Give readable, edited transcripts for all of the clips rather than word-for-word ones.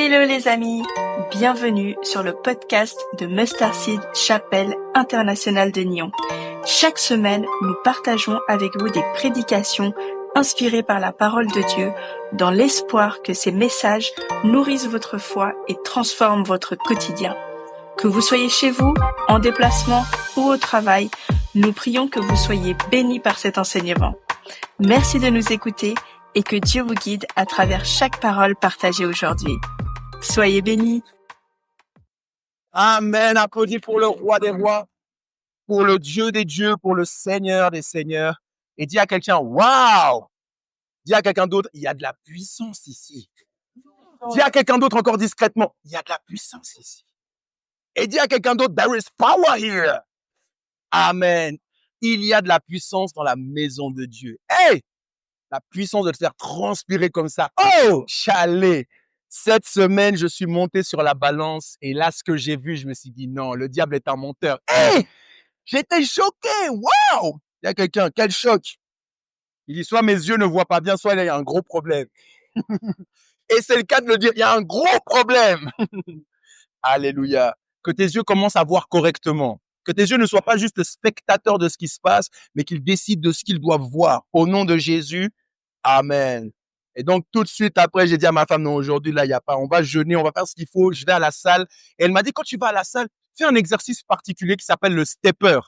Hello les amis, bienvenue sur le podcast de Mustard Seed Chapelle Internationale de Nyon. Chaque semaine, nous partageons avec vous des prédications inspirées par la parole de Dieu dans l'espoir que ces messages nourrissent votre foi et transforment votre quotidien. Que vous soyez chez vous, en déplacement ou au travail, nous prions que vous soyez bénis par cet enseignement. Merci de nous écouter et que Dieu vous guide à travers chaque parole partagée aujourd'hui. Soyez bénis. Amen. Applaudis pour le roi des rois, pour le Dieu des dieux, pour le Seigneur des seigneurs. Et dis à quelqu'un, waouh! Dis à quelqu'un d'autre, il y a de la puissance ici. Dis à quelqu'un d'autre encore discrètement, il y a de la puissance ici. Et dis à quelqu'un d'autre, there is power here. Amen. Il y a de la puissance dans la maison de Dieu. Hey! La puissance de te faire transpirer comme ça. Oh! Chalet! Cette semaine, je suis monté sur la balance et là, ce que j'ai vu, je me suis dit, non, le diable est un menteur. Hey! J'étais choqué! Waouh! Il y a quelqu'un, quel choc! Il dit, soit mes yeux ne voient pas bien, soit il y a un gros problème. Et c'est le cas de le dire, il y a un gros problème. Alléluia. Que tes yeux commencent à voir correctement. Que tes yeux ne soient pas juste spectateurs de ce qui se passe, mais qu'ils décident de ce qu'ils doivent voir. Au nom de Jésus, amen. Et donc, tout de suite après, j'ai dit à ma femme, non, aujourd'hui, là, il n'y a pas, on va jeûner, on va faire ce qu'il faut, je vais à la salle. Et elle m'a dit, quand tu vas à la salle, fais un exercice particulier qui s'appelle le stepper.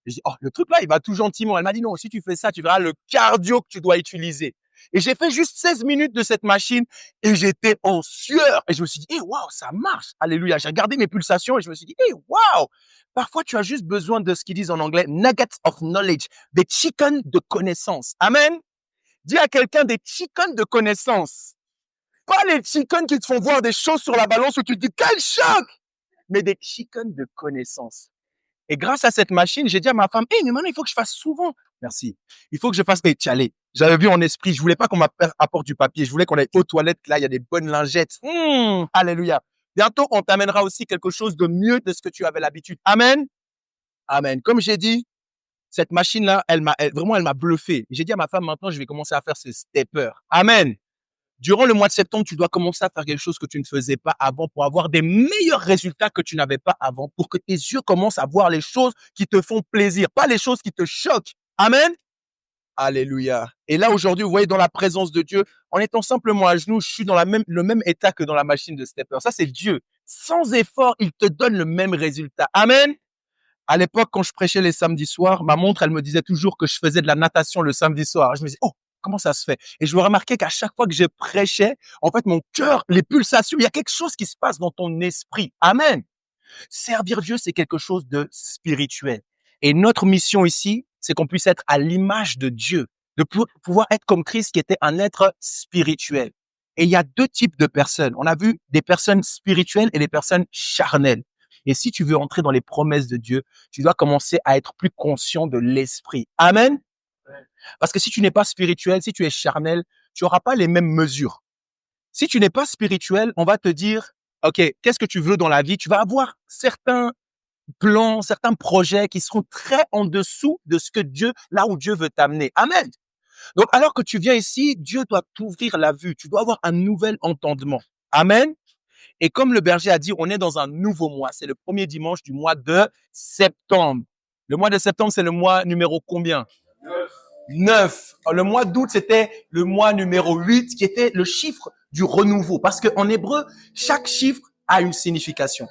Et j'ai dit, oh, le truc là, il va tout gentiment. Elle m'a dit, non, si tu fais ça, tu verras le cardio que tu dois utiliser. Et j'ai fait juste 16 minutes de cette machine et j'étais en sueur. Et je me suis dit, waouh, ça marche. Alléluia. J'ai regardé mes pulsations et je me suis dit, waouh. Parfois, tu as juste besoin de ce qu'ils disent en anglais, nuggets of knowledge, des chickens de connaissances. Amen. Dis à quelqu'un des chickens de connaissances. Pas les chickens qui te font voir des choses sur la balance où tu te dis, quel choc! Mais des chickens de connaissances. Et grâce à cette machine, j'ai dit à ma femme, mais maintenant, il faut que je fasse souvent. Merci. Il faut que je fasse des tchalés. J'avais vu en esprit, je voulais pas qu'on m'apporte du papier. Je voulais qu'on aille aux toilettes. Là, il y a des bonnes lingettes. Alléluia. Bientôt, on t'amènera aussi quelque chose de mieux de ce que tu avais l'habitude. Amen. Amen. Comme j'ai dit, cette machine-là, elle m'a bluffé. J'ai dit à ma femme, maintenant, je vais commencer à faire ce stepper. Amen. Durant le mois de septembre, tu dois commencer à faire quelque chose que tu ne faisais pas avant pour avoir des meilleurs résultats que tu n'avais pas avant, pour que tes yeux commencent à voir les choses qui te font plaisir, pas les choses qui te choquent. Amen. Alléluia. Et là, aujourd'hui, vous voyez, dans la présence de Dieu, en étant simplement à genoux, je suis dans le même état que dans la machine de stepper. Ça, c'est Dieu. Sans effort, il te donne le même résultat. Amen. À l'époque, quand je prêchais les samedis soirs, ma montre, elle me disait toujours que je faisais de la natation le samedi soir. Je me disais, oh, comment ça se fait? Et je me remarquais qu'à chaque fois que je prêchais, en fait, mon cœur, les pulsations, il y a quelque chose qui se passe dans ton esprit. Amen. Servir Dieu, c'est quelque chose de spirituel. Et notre mission ici, c'est qu'on puisse être à l'image de Dieu, de pouvoir être comme Christ qui était un être spirituel. Et il y a deux types de personnes. On a vu des personnes spirituelles et des personnes charnelles. Et si tu veux entrer dans les promesses de Dieu, tu dois commencer à être plus conscient de l'esprit. Amen. Parce que si tu n'es pas spirituel, si tu es charnel, tu n'auras pas les mêmes mesures. Si tu n'es pas spirituel, on va te dire, OK, qu'est-ce que tu veux dans la vie? Tu vas avoir certains plans, certains projets qui seront très en dessous de ce que Dieu, là où Dieu veut t'amener. Amen. Donc, alors que tu viens ici, Dieu doit t'ouvrir la vue. Tu dois avoir un nouvel entendement. Amen. Et comme le berger a dit, on est dans un nouveau mois. C'est le premier dimanche du mois de septembre. Le mois de septembre, c'est le mois numéro combien? 9. Le mois d'août, c'était le mois numéro 8, qui était le chiffre du renouveau. Parce qu'en hébreu, chaque chiffre a une signification.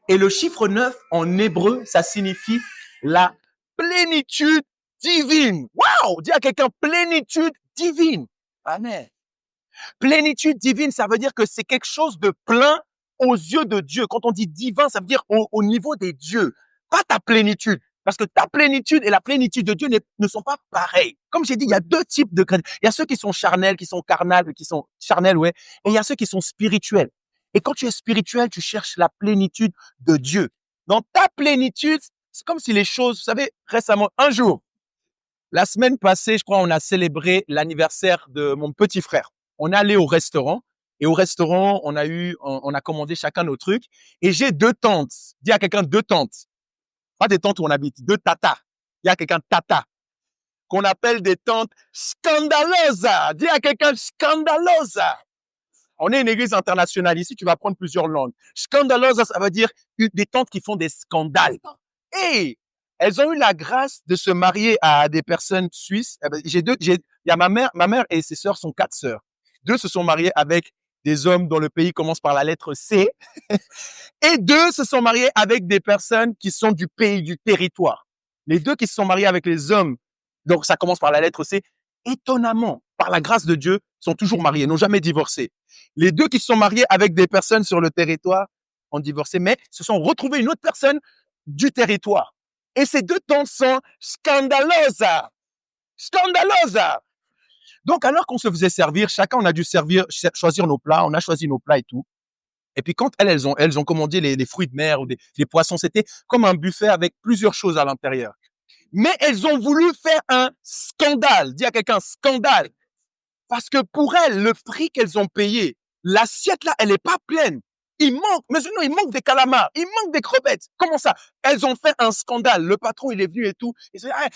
Et le chiffre 9, en hébreu, ça signifie la plénitude divine. Waouh! Dis à quelqu'un, plénitude divine. Amen. Plénitude divine, ça veut dire que c'est quelque chose de plein aux yeux de Dieu. Quand on dit divin, ça veut dire au niveau des dieux. Pas ta plénitude. Parce que ta plénitude et la plénitude de Dieu ne sont pas pareilles. Comme j'ai dit, il y a deux types de chrétiens. Il y a ceux qui sont charnels, qui sont carnales, qui sont charnels, ouais. Et il y a ceux qui sont spirituels. Et quand tu es spirituel, tu cherches la plénitude de Dieu. Dans ta plénitude, c'est comme si les choses, vous savez, récemment, un jour, la semaine passée, je crois, on a célébré l'anniversaire de mon petit frère. On est allé au restaurant. Et au restaurant, on a commandé chacun nos trucs. Et j'ai deux tantes. Dis à quelqu'un deux tantes. Pas des tantes où on habite, deux tatas. Il y a quelqu'un tata qu'on appelle des tantes scandaleuses. Dis à quelqu'un scandalosa. On est une église internationale. Ici, tu vas apprendre plusieurs langues. Scandalosa, ça veut dire des tantes qui font des scandales. Et elles ont eu la grâce de se marier à des personnes suisses. Il y a ma mère et ses sœurs sont 4 sœurs. 2 se sont mariées avec des hommes dont le pays commence par la lettre C. Et 2 se sont mariés avec des personnes qui sont du pays, du territoire. Les 2 qui se sont mariés avec les hommes, donc ça commence par la lettre C, étonnamment, par la grâce de Dieu, sont toujours mariés, n'ont jamais divorcé. Les 2 qui se sont mariés avec des personnes sur le territoire ont divorcé, mais se sont retrouvés une autre personne du territoire. Et ces 2 tantes sont scandaleuses. Scandaleuses. Donc, alors qu'on se faisait servir, chacun on a dû choisir nos plats, on a choisi nos plats et tout. Et puis quand elles ont commandé les fruits de mer ou des poissons, c'était comme un buffet avec plusieurs choses à l'intérieur. Mais elles ont voulu faire un scandale. Dis à quelqu'un, scandale. Parce que pour elles, le prix qu'elles ont payé, l'assiette là, elle est pas pleine. Il manque des calamars, il manque des crevettes. Comment ça? Elles ont fait un scandale. Le patron, il est venu et tout.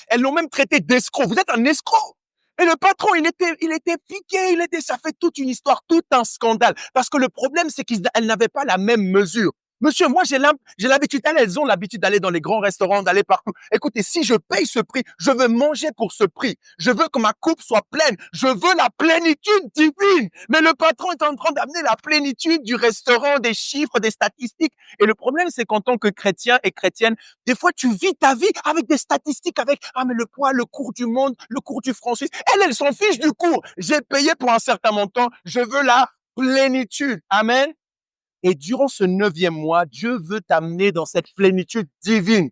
Elles l'ont même traité d'escroc. Vous êtes un escroc. Et le patron, il était piqué, ça fait toute une histoire, tout un scandale. Parce que le problème, c'est qu'elles n'avaient pas la même mesure. Monsieur, moi, j'ai l'habitude, elles ont l'habitude d'aller dans les grands restaurants, d'aller partout. Écoutez, si je paye ce prix, je veux manger pour ce prix. Je veux que ma coupe soit pleine. Je veux la plénitude divine. Mais le patron est en train d'amener la plénitude du restaurant, des chiffres, des statistiques. Et le problème, c'est qu'en tant que chrétien et chrétienne, des fois, tu vis ta vie avec des statistiques, mais le poids, le cours du monde, le cours du franc suisse. Elle s'en fiche du cours. J'ai payé pour un certain montant. Je veux la plénitude. Amen. Et durant ce 9e mois, Dieu veut t'amener dans cette plénitude divine.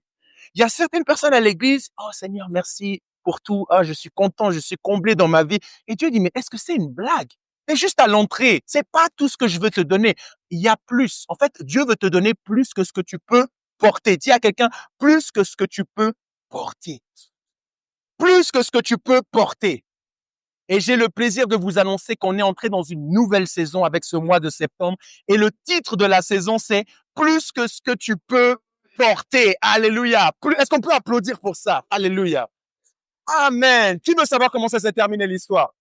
Il y a certaines personnes à l'église, oh Seigneur, merci pour tout. Oh, je suis content, je suis comblé dans ma vie. Et Dieu dit, mais est-ce que c'est une blague? C'est juste à l'entrée. C'est pas tout ce que je veux te donner. Il y a plus. En fait, Dieu veut te donner plus que ce que tu peux porter. Dis à quelqu'un, plus que ce que tu peux porter. Plus que ce que tu peux porter. Et j'ai le plaisir de vous annoncer qu'on est entré dans une nouvelle saison avec ce mois de septembre. Et le titre de la saison, c'est « Plus que ce que tu peux porter ». Alléluia. Est-ce qu'on peut applaudir pour ça? Alléluia. Amen. Qui veut savoir comment ça s'est terminé l'histoire?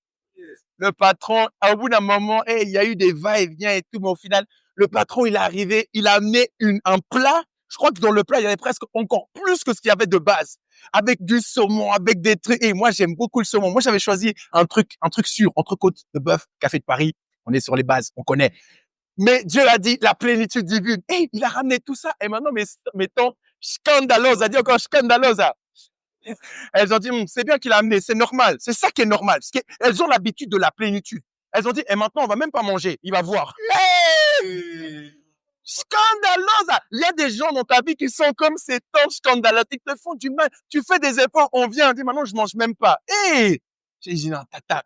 Le patron, au bout d'un moment, il y a eu des va-et-vient et tout, mais au final, le patron, il est arrivé, il a amené un plat. Je crois que dans le plat, il y avait presque encore plus que ce qu'il y avait de base. Avec du saumon, avec des trucs. Et moi, j'aime beaucoup le saumon. Moi, j'avais choisi un truc sûr, entrecôte de bœuf, café de Paris. On est sur les bases, on connaît. Mais Dieu a dit la plénitude divine. Et il a ramené tout ça. Et maintenant, mes tantes, scandalosa, dit encore scandalosa. Elles ont dit, c'est bien qu'il a amené, c'est normal. C'est ça qui est normal. Elles ont l'habitude de la plénitude. Elles ont dit, et maintenant, on va même pas manger. Il va voir. Hey! Scandalosa! Il y a des gens dans ta vie qui sont comme ces tantes scandaleuses, qui te font du mal. Tu fais des efforts, on vient, on dit maintenant je mange même pas. Hey! J'ai dit non, tata,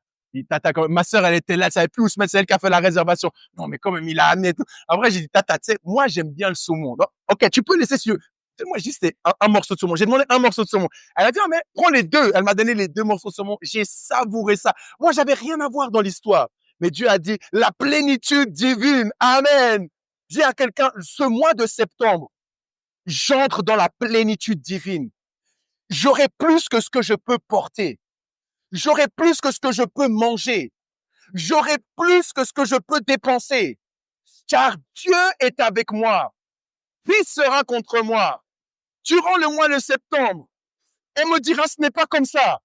ma sœur elle était là, elle savait plus où se mettre, c'est elle qui a fait la réservation. Non mais quand même il a amené tout. Après j'ai dit tata, tu sais, moi j'aime bien le saumon. Donc, ok, tu peux laisser sur. Moi j'ai dit c'était un morceau de saumon. J'ai demandé un morceau de saumon. Elle a dit mais prends les 2. Elle m'a donné les 2 morceaux de saumon. J'ai savouré ça. Moi j'avais rien à voir dans l'histoire. Mais Dieu a dit la plénitude divine. Amen. Dis à quelqu'un, ce mois de septembre, j'entre dans la plénitude divine. J'aurai plus que ce que je peux porter. J'aurai plus que ce que je peux manger. J'aurai plus que ce que je peux dépenser. Car Dieu est avec moi. Qui sera contre moi? Durant le mois de septembre, on me dira ce n'est pas comme ça.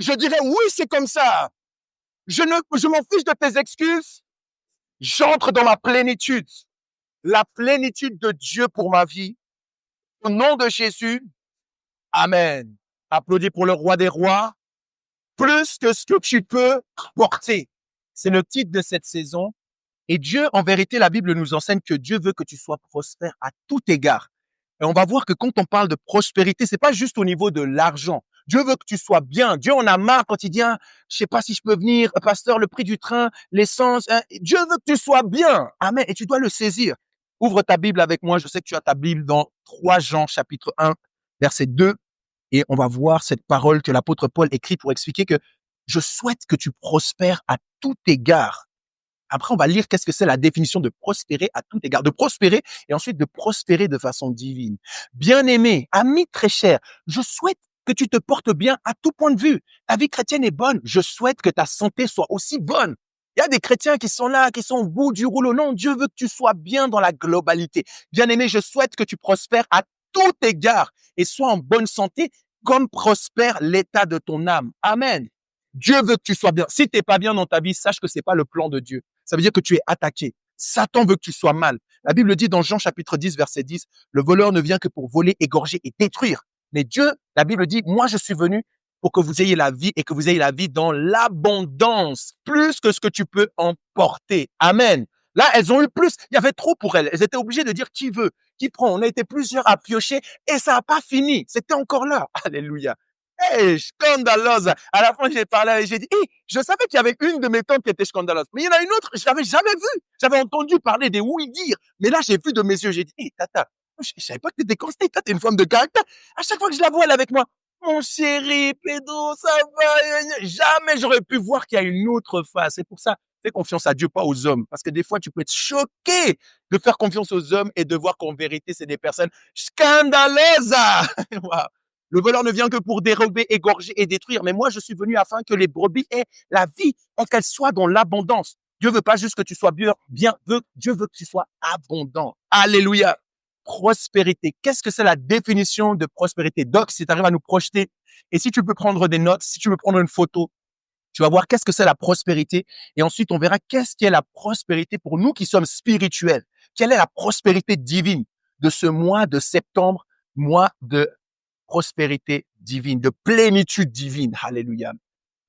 Je dirai oui, c'est comme ça. Je m'en fiche de tes excuses. J'entre dans la plénitude. La plénitude de Dieu pour ma vie. Au nom de Jésus. Amen. Applaudis pour le roi des rois. Plus que ce que tu peux porter. C'est le titre de cette saison. Et Dieu, en vérité, la Bible nous enseigne que Dieu veut que tu sois prospère à tout égard. Et on va voir que quand on parle de prospérité, c'est pas juste au niveau de l'argent. Dieu veut que tu sois bien. Dieu en a marre quand il dit, je sais pas si je peux venir, pasteur, le prix du train, l'essence. Dieu veut que tu sois bien. Amen. Et tu dois le saisir. Ouvre ta Bible avec moi. Je sais que tu as ta Bible dans 3 Jean, chapitre 1, verset 2. Et on va voir cette parole que l'apôtre Paul écrit pour expliquer que je souhaite que tu prospères à tout égard. Après, on va lire qu'est-ce que c'est la définition de prospérer à tout égard, de prospérer et ensuite de prospérer de façon divine. Bien-aimé, ami très cher, je souhaite que tu te portes bien à tout point de vue. Ta vie chrétienne est bonne. Je souhaite que ta santé soit aussi bonne. Il y a des chrétiens qui sont là, qui sont au bout du rouleau. Non, Dieu veut que tu sois bien dans la globalité. Bien-aimé, je souhaite que tu prospères à tout égard et sois en bonne santé comme prospère l'état de ton âme. Amen. Dieu veut que tu sois bien. Si tu n'es pas bien dans ta vie, sache que c'est pas le plan de Dieu. Ça veut dire que tu es attaqué. Satan veut que tu sois mal. La Bible dit dans Jean chapitre 10, verset 10, le voleur ne vient que pour voler, égorger et détruire. Mais Dieu, la Bible dit, moi je suis venu pour que vous ayez la vie et que vous ayez la vie dans l'abondance, plus que ce que tu peux emporter. Amen. Là, elles ont eu plus. Il y avait trop pour elles. Elles étaient obligées de dire qui veut, qui prend. On a été plusieurs à piocher et ça n'a pas fini. C'était encore là. Alléluia. Hey, scandaleuse. À la fin, j'ai parlé et j'ai dit, hey, je savais qu'il y avait une de mes tantes qui était scandaleuse. Mais il y en a une autre, je l'avais jamais vue. J'avais entendu parler des oui-dire. Mais là, j'ai vu de mes yeux, j'ai dit, hey, tata, je savais pas que t'étais constante. Toi, t'es une femme de caractère. À chaque fois que je la vois, elle est avec moi. Mon chéri, pédo, ça va. Jamais j'aurais pu voir qu'il y a une autre face. C'est pour ça, fais confiance à Dieu, pas aux hommes. Parce que des fois, tu peux être choqué de faire confiance aux hommes et de voir qu'en vérité, c'est des personnes scandaleuses. Wow. Le voleur ne vient que pour dérober, égorger et détruire. Mais moi, je suis venu afin que les brebis aient la vie et qu'elles soient dans l'abondance. Dieu veut pas juste que tu sois bien, Dieu veut que tu sois abondant. Alléluia. Prospérité. Qu'est-ce que c'est la définition de prospérité? Doc, si tu arrives à nous projeter et si tu peux prendre des notes, si tu veux prendre une photo, tu vas voir qu'est-ce que c'est la prospérité et ensuite on verra qu'est-ce qu'est la prospérité pour nous qui sommes spirituels. Quelle est la prospérité divine de ce mois de septembre, mois de prospérité divine, de plénitude divine. Alléluia.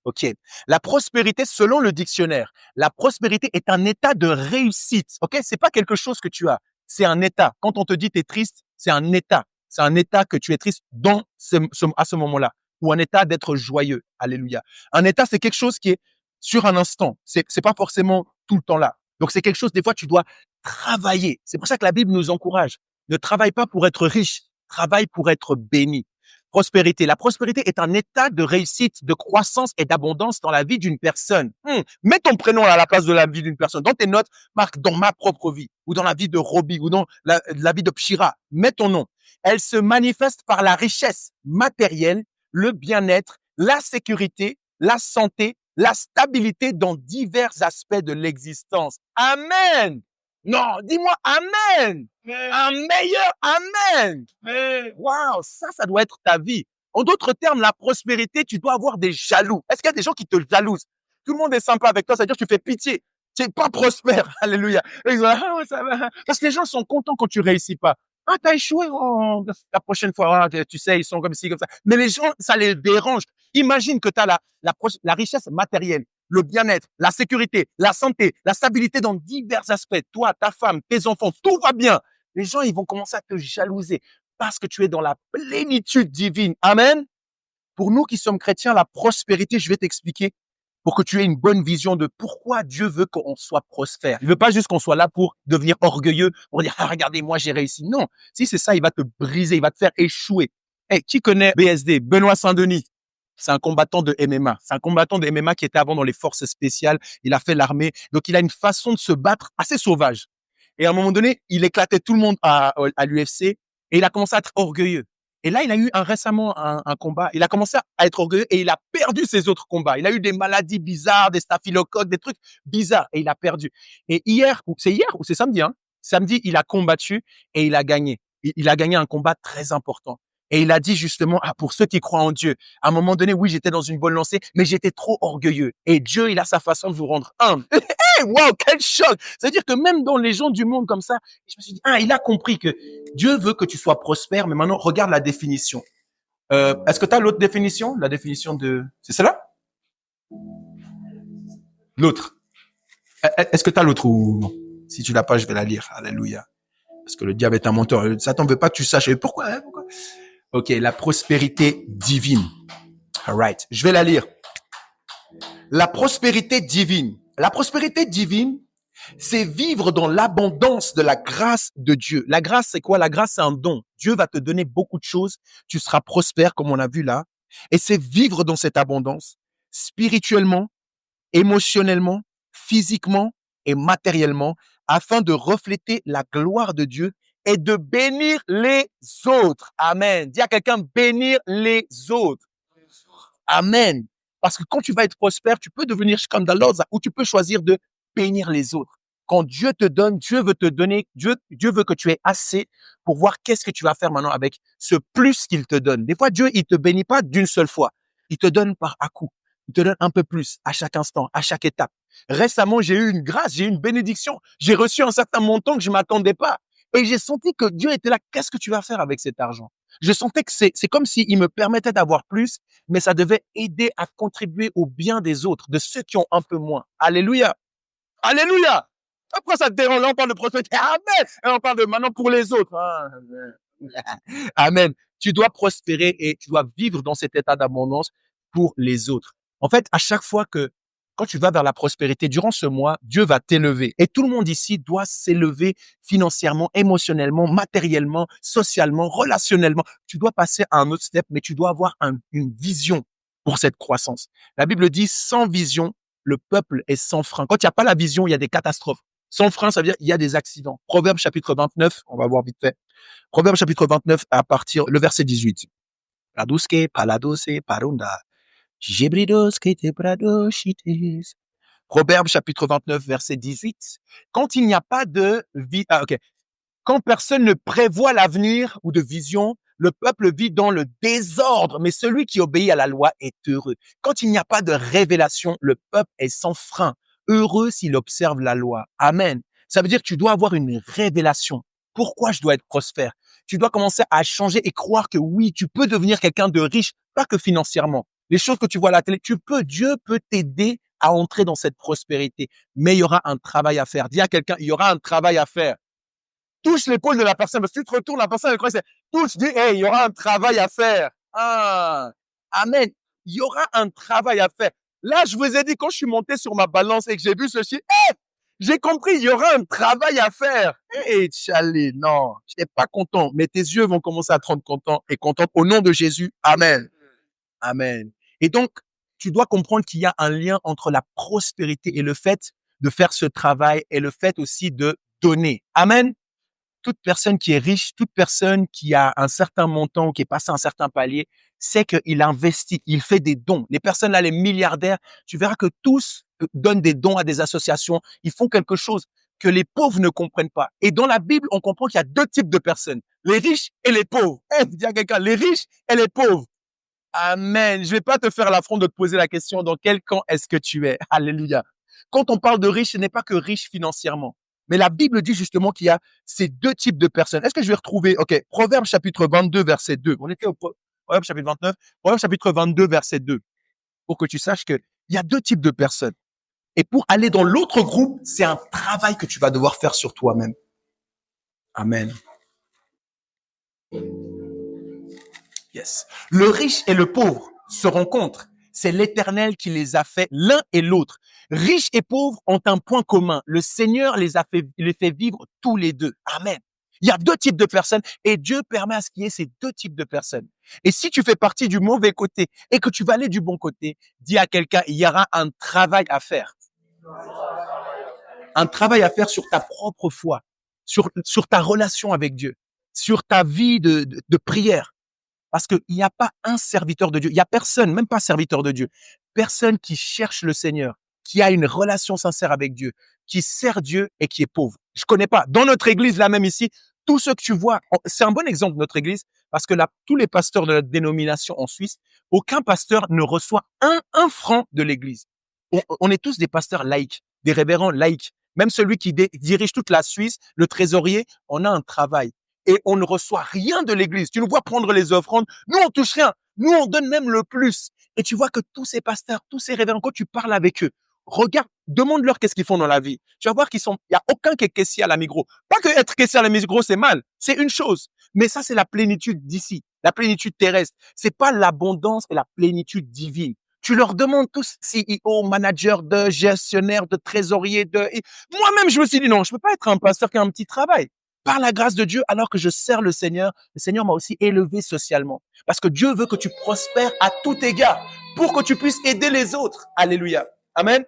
OK. La prospérité, selon le dictionnaire, la prospérité est un état de réussite. OK? C'est pas quelque chose que tu as. C'est un état. Quand on te dit t'es triste, c'est un état. C'est un état que tu es triste à ce moment-là. Ou un état d'être joyeux. Alléluia. Un état, c'est quelque chose qui est sur un instant. C'est pas forcément tout le temps là. Donc, c'est quelque chose, des fois, tu dois travailler. C'est pour ça que la Bible nous encourage. Ne travaille pas pour être riche. Travaille pour être béni. Prospérité. La prospérité est un état de réussite, de croissance et d'abondance dans la vie d'une personne. Mets ton prénom à la place de la vie d'une personne. Dans tes notes, marque dans ma propre vie, ou dans la vie de Roby, ou dans la vie de Pshira. Mets ton nom. Elle se manifeste par la richesse matérielle, le bien-être, la sécurité, la santé, la stabilité dans divers aspects de l'existence. Amen. Non, dis-moi Amen. Un meilleur Amen. Waouh, ça doit être ta vie. En d'autres termes, la prospérité, tu dois avoir des jaloux. Est-ce qu'il y a des gens qui te jalousent? Tout le monde est sympa avec toi, ça veut dire que tu fais pitié. Tu n'es pas prospère. Alléluia. Et ils disent, ah, ouais, ça va. Parce que les gens sont contents quand tu réussis pas. Ah, t'as échoué. Oh, la prochaine fois, tu sais, ils sont comme ci, comme ça. Mais les gens, ça les dérange. Imagine que tu as la richesse matérielle, le bien-être, la sécurité, la santé, la stabilité dans divers aspects. Toi, ta femme, tes enfants, tout va bien. Les gens, ils vont commencer à te jalouser parce que tu es dans la plénitude divine. Amen. Pour nous qui sommes chrétiens, la prospérité, je vais t'expliquer pour que tu aies une bonne vision de pourquoi Dieu veut qu'on soit prospère. Il veut pas juste qu'on soit là pour devenir orgueilleux, pour dire, ah, regardez, moi, j'ai réussi. Non. Si c'est ça, il va te briser, il va te faire échouer. Hey, qui connaît BSD? Benoît Saint-Denis. C'est un combattant de MMA. C'est un combattant de MMA qui était avant dans les forces spéciales. Il a fait l'armée. Donc, il a une façon de se battre assez sauvage. Et à un moment donné, il éclatait tout le monde à l'UFC et il a commencé à être orgueilleux. Et là, il a eu récemment un combat. Il a commencé à être orgueilleux et il a perdu ses autres combats. Il a eu des maladies bizarres, des staphylocoques, des trucs bizarres et il a perdu. Et hier ou c'est samedi, hein? Samedi, il a combattu et il a gagné. Il a gagné un combat très important. Et il a dit justement, pour ceux qui croient en Dieu, à un moment donné, oui, j'étais dans une bonne lancée, mais j'étais trop orgueilleux. Et Dieu, il a sa façon de vous rendre humble. Hey, wow, quel choc! C'est-à-dire que même dans les gens du monde comme ça, je me suis dit, il a compris que Dieu veut que tu sois prospère, mais maintenant, regarde la définition. Est-ce que tu as l'autre définition? La définition de... C'est celle-là? L'autre. Est-ce que tu as l'autre ou non? Si tu l'as pas, je vais la lire. Alléluia. Parce que le diable est un menteur. Satan veut pas que tu saches. Et pourquoi? OK, la prospérité divine. All right. Je vais la lire. La prospérité divine. La prospérité divine, c'est vivre dans l'abondance de la grâce de Dieu. La grâce, c'est quoi? La grâce, c'est un don. Dieu va te donner beaucoup de choses. Tu seras prospère, comme on a vu là. Et c'est vivre dans cette abondance, spirituellement, émotionnellement, physiquement et matériellement, afin de refléter la gloire de Dieu et de bénir les autres. Amen. Dis à quelqu'un, bénir les autres. Amen. Parce que quand tu vas être prospère, tu peux devenir scandalosa ou tu peux choisir de bénir les autres. Quand Dieu te donne, Dieu veut te donner, Dieu veut que tu aies assez pour voir qu'est-ce que tu vas faire maintenant avec ce plus qu'il te donne. Des fois, Dieu, il te bénit pas d'une seule fois. Il te donne par à-coup. Il te donne un peu plus à chaque instant, à chaque étape. Récemment, j'ai eu une grâce, j'ai eu une bénédiction. J'ai reçu un certain montant que je m'attendais pas. Et j'ai senti que Dieu était là. Qu'est-ce que tu vas faire avec cet argent? Je sentais que c'est comme s'il me permettait d'avoir plus, mais ça devait aider à contribuer au bien des autres, de ceux qui ont un peu moins. Alléluia. Alléluia. Après, ça te dérange. Là, on parle de prospérité. Amen. Et on parle de maintenant pour les autres. Amen. Tu dois prospérer et tu dois vivre dans cet état d'abondance pour les autres. En fait, à chaque fois que, quand tu vas vers la prospérité, durant ce mois, Dieu va t'élever. Et tout le monde ici doit s'élever financièrement, émotionnellement, matériellement, socialement, relationnellement. Tu dois passer à un autre step, mais tu dois avoir une vision pour cette croissance. La Bible dit, sans vision, le peuple est sans frein. Quand il n'y a pas la vision, il y a des catastrophes. Sans frein, ça veut dire il y a des accidents. Proverbe chapitre 29, on va voir vite fait. Proverbe chapitre 29 à partir le verset 18. Praduske paladose parunda. Jebridoske te pradoshites. Proverbe chapitre 29 verset 18. Quand il n'y a pas de vie, quand personne ne prévoit l'avenir ou de vision, le peuple vit dans le désordre, mais celui qui obéit à la loi est heureux. Quand il n'y a pas de révélation, le peuple est sans frein. Heureux s'il observe la loi. Amen. Ça veut dire que tu dois avoir une révélation. Pourquoi je dois être prospère? Tu dois commencer à changer et croire que oui, tu peux devenir quelqu'un de riche, pas que financièrement. Les choses que tu vois à la télé, Dieu peut t'aider à entrer dans cette prospérité. Mais il y aura un travail à faire. Dis à quelqu'un, il y aura un travail à faire. Touche l'épaule de la personne, parce que tu te retournes, la personne, elle croit que c'est, touche, dis, hey, il y aura un travail à faire. Ah, amen. Il y aura un travail à faire. Là, je vous ai dit, quand je suis monté sur ma balance et que j'ai vu ce chiffre, j'ai compris, il y aura un travail à faire. Tchalé, non, je n'étais pas content, mais tes yeux vont commencer à te rendre content et content au nom de Jésus. Amen. Amen. Et donc, tu dois comprendre qu'il y a un lien entre la prospérité et le fait de faire ce travail et le fait aussi de donner. Amen. Toute personne qui est riche, toute personne qui a un certain montant, qui est passé un certain palier, sait qu'il investit, il fait des dons. Les personnes là, les milliardaires, tu verras que tous donnent des dons à des associations. Ils font quelque chose que les pauvres ne comprennent pas. Et dans la Bible, on comprend qu'il y a deux types de personnes, les riches et les pauvres. Dis à quelqu'un, les riches et les pauvres. Amen. Je vais pas te faire l'affront de te poser la question dans quel camp est-ce que tu es. Alléluia. Quand on parle de riche, ce n'est pas que riche financièrement. Mais la Bible dit justement qu'il y a ces deux types de personnes. Est-ce que je vais retrouver, Proverbe chapitre 22, verset 2. On était au Proverbe chapitre 29. Proverbe chapitre 22, verset 2. Pour que tu saches qu'il y a deux types de personnes. Et pour aller dans l'autre groupe, c'est un travail que tu vas devoir faire sur toi-même. Amen. Yes. Le riche et le pauvre se rencontrent. C'est l'Éternel qui les a fait l'un et l'autre. Riches et pauvres ont un point commun. Le Seigneur les fait vivre tous les deux. Amen. Il y a deux types de personnes et Dieu permet à ce qu'il y ait ces deux types de personnes. Et si tu fais partie du mauvais côté et que tu vas aller du bon côté, dis à quelqu'un, il y aura un travail à faire. Un travail à faire sur ta propre foi, sur ta relation avec Dieu, sur ta vie de prière. Parce qu'il n'y a pas un serviteur de Dieu. Il n'y a personne, même pas serviteur de Dieu. Personne qui cherche le Seigneur, qui a une relation sincère avec Dieu, qui sert Dieu et qui est pauvre. Je connais pas. Dans notre église, là même ici, tous ceux que tu vois, c'est un bon exemple de notre église, parce que là, tous les pasteurs de notre dénomination en Suisse, aucun pasteur ne reçoit un franc de l'église. On est tous des pasteurs laïcs, des révérends laïcs. Même celui qui dirige toute la Suisse, le trésorier, on a un travail. Et on ne reçoit rien de l'église. Tu nous vois prendre les offrandes. Nous, on touche rien. Nous, on donne même le plus. Et tu vois que tous ces pasteurs, tous ces révérends, quand tu parles avec eux, regarde, demande-leur qu'est-ce qu'ils font dans la vie. Tu vas voir il y a aucun qui est caissier à la Migros. Pas que être caissier à la Migros, c'est mal. C'est une chose. Mais ça, c'est la plénitude d'ici. La plénitude terrestre. C'est pas l'abondance et la plénitude divine. Tu leur demandes tous CEO, manager, de gestionnaire, de trésorier, moi-même, je me suis dit non, je peux pas être un pasteur qui a un petit travail. Par la grâce de Dieu, alors que je sers le Seigneur m'a aussi élevé socialement. Parce que Dieu veut que tu prospères à tout égard pour que tu puisses aider les autres. Alléluia. Amen.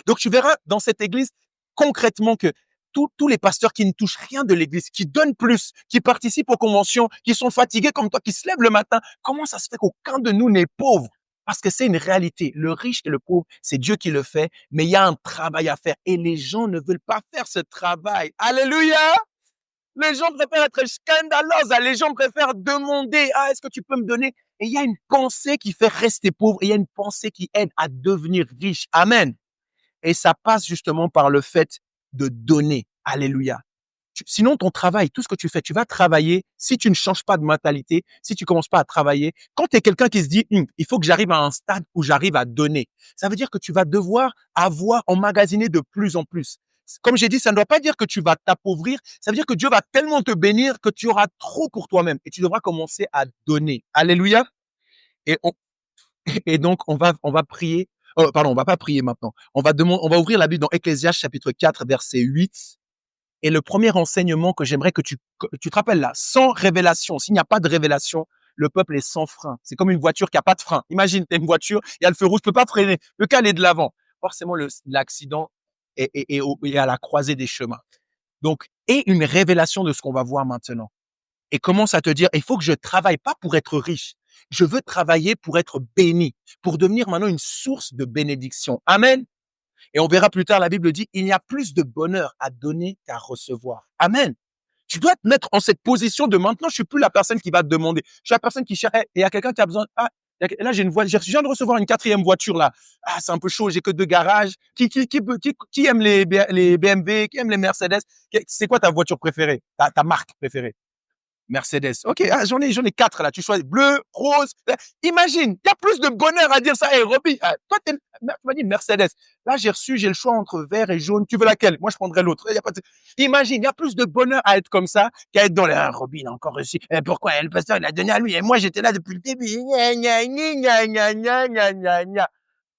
Donc, tu verras dans cette église concrètement que tous les pasteurs qui ne touchent rien de l'église, qui donnent plus, qui participent aux conventions, qui sont fatigués comme toi, qui se lèvent le matin, comment ça se fait qu'aucun de nous n'est pauvre? Parce que c'est une réalité. Le riche et le pauvre, c'est Dieu qui le fait, mais il y a un travail à faire. Et les gens ne veulent pas faire ce travail. Alléluia! Les gens préfèrent être scandaleux. Les gens préfèrent demander, ah, est-ce que tu peux me donner? Et il y a une pensée qui fait rester pauvre et il y a une pensée qui aide à devenir riche. Amen. Et ça passe justement par le fait de donner. Alléluia. Sinon, ton travail, tout ce que tu fais, tu vas travailler. Si tu ne changes pas de mentalité, si tu commences pas à travailler, quand tu es quelqu'un qui se dit, il faut que j'arrive à un stade où j'arrive à donner, ça veut dire que tu vas devoir avoir emmagasiné de plus en plus. Comme j'ai dit, ça ne doit pas dire que tu vas t'appauvrir. Ça veut dire que Dieu va tellement te bénir que tu auras trop pour toi-même et tu devras commencer à donner. Alléluia. Et, et donc, on va prier. Pardon, on va pas prier maintenant. On va ouvrir la Bible dans Ecclésiaste chapitre 4, verset 8. Et le premier enseignement que j'aimerais que tu te rappelles là, sans révélation, s'il n'y a pas de révélation, le peuple est sans frein. C'est comme une voiture qui a pas de frein. Imagine, tu as une voiture, il y a le feu rouge, tu peux pas freiner, tu peux qu'aller de l'avant. Forcément, l'accident est à la croisée des chemins. Donc, et une révélation de ce qu'on va voir maintenant. Et commence à te dire, il faut que je travaille pas pour être riche. Je veux travailler pour être béni, pour devenir maintenant une source de bénédiction. Amen. Et on verra plus tard, la Bible dit, il y a plus de bonheur à donner qu'à recevoir. Amen. Tu dois te mettre en cette position de maintenant, je suis plus la personne qui va te demander. Je suis la personne qui cherche, il y a quelqu'un qui a besoin, là, j'ai une voiture, je viens de recevoir une 4e voiture, là. Ah, c'est un peu chaud, j'ai que 2 garages. Qui aime les BMW, qui aime les Mercedes? C'est quoi ta voiture préférée? Ta marque préférée? Mercedes. OK, j'en ai 4 là. Tu choisis bleu, rose. Imagine, il y a plus de bonheur à dire ça. Hey, Roby, toi, tu m'as dit Mercedes. Là, j'ai le choix entre vert et jaune. Tu veux laquelle? Moi, je prendrais l'autre. Imagine, il y a plus de bonheur à être comme ça qu'à être dans les, Roby, il a encore réussi. Pourquoi? Le pasteur, il a donné à lui. Et moi, j'étais là depuis le début. Gna, gna, gna, gna, gna, gna, gna, gna.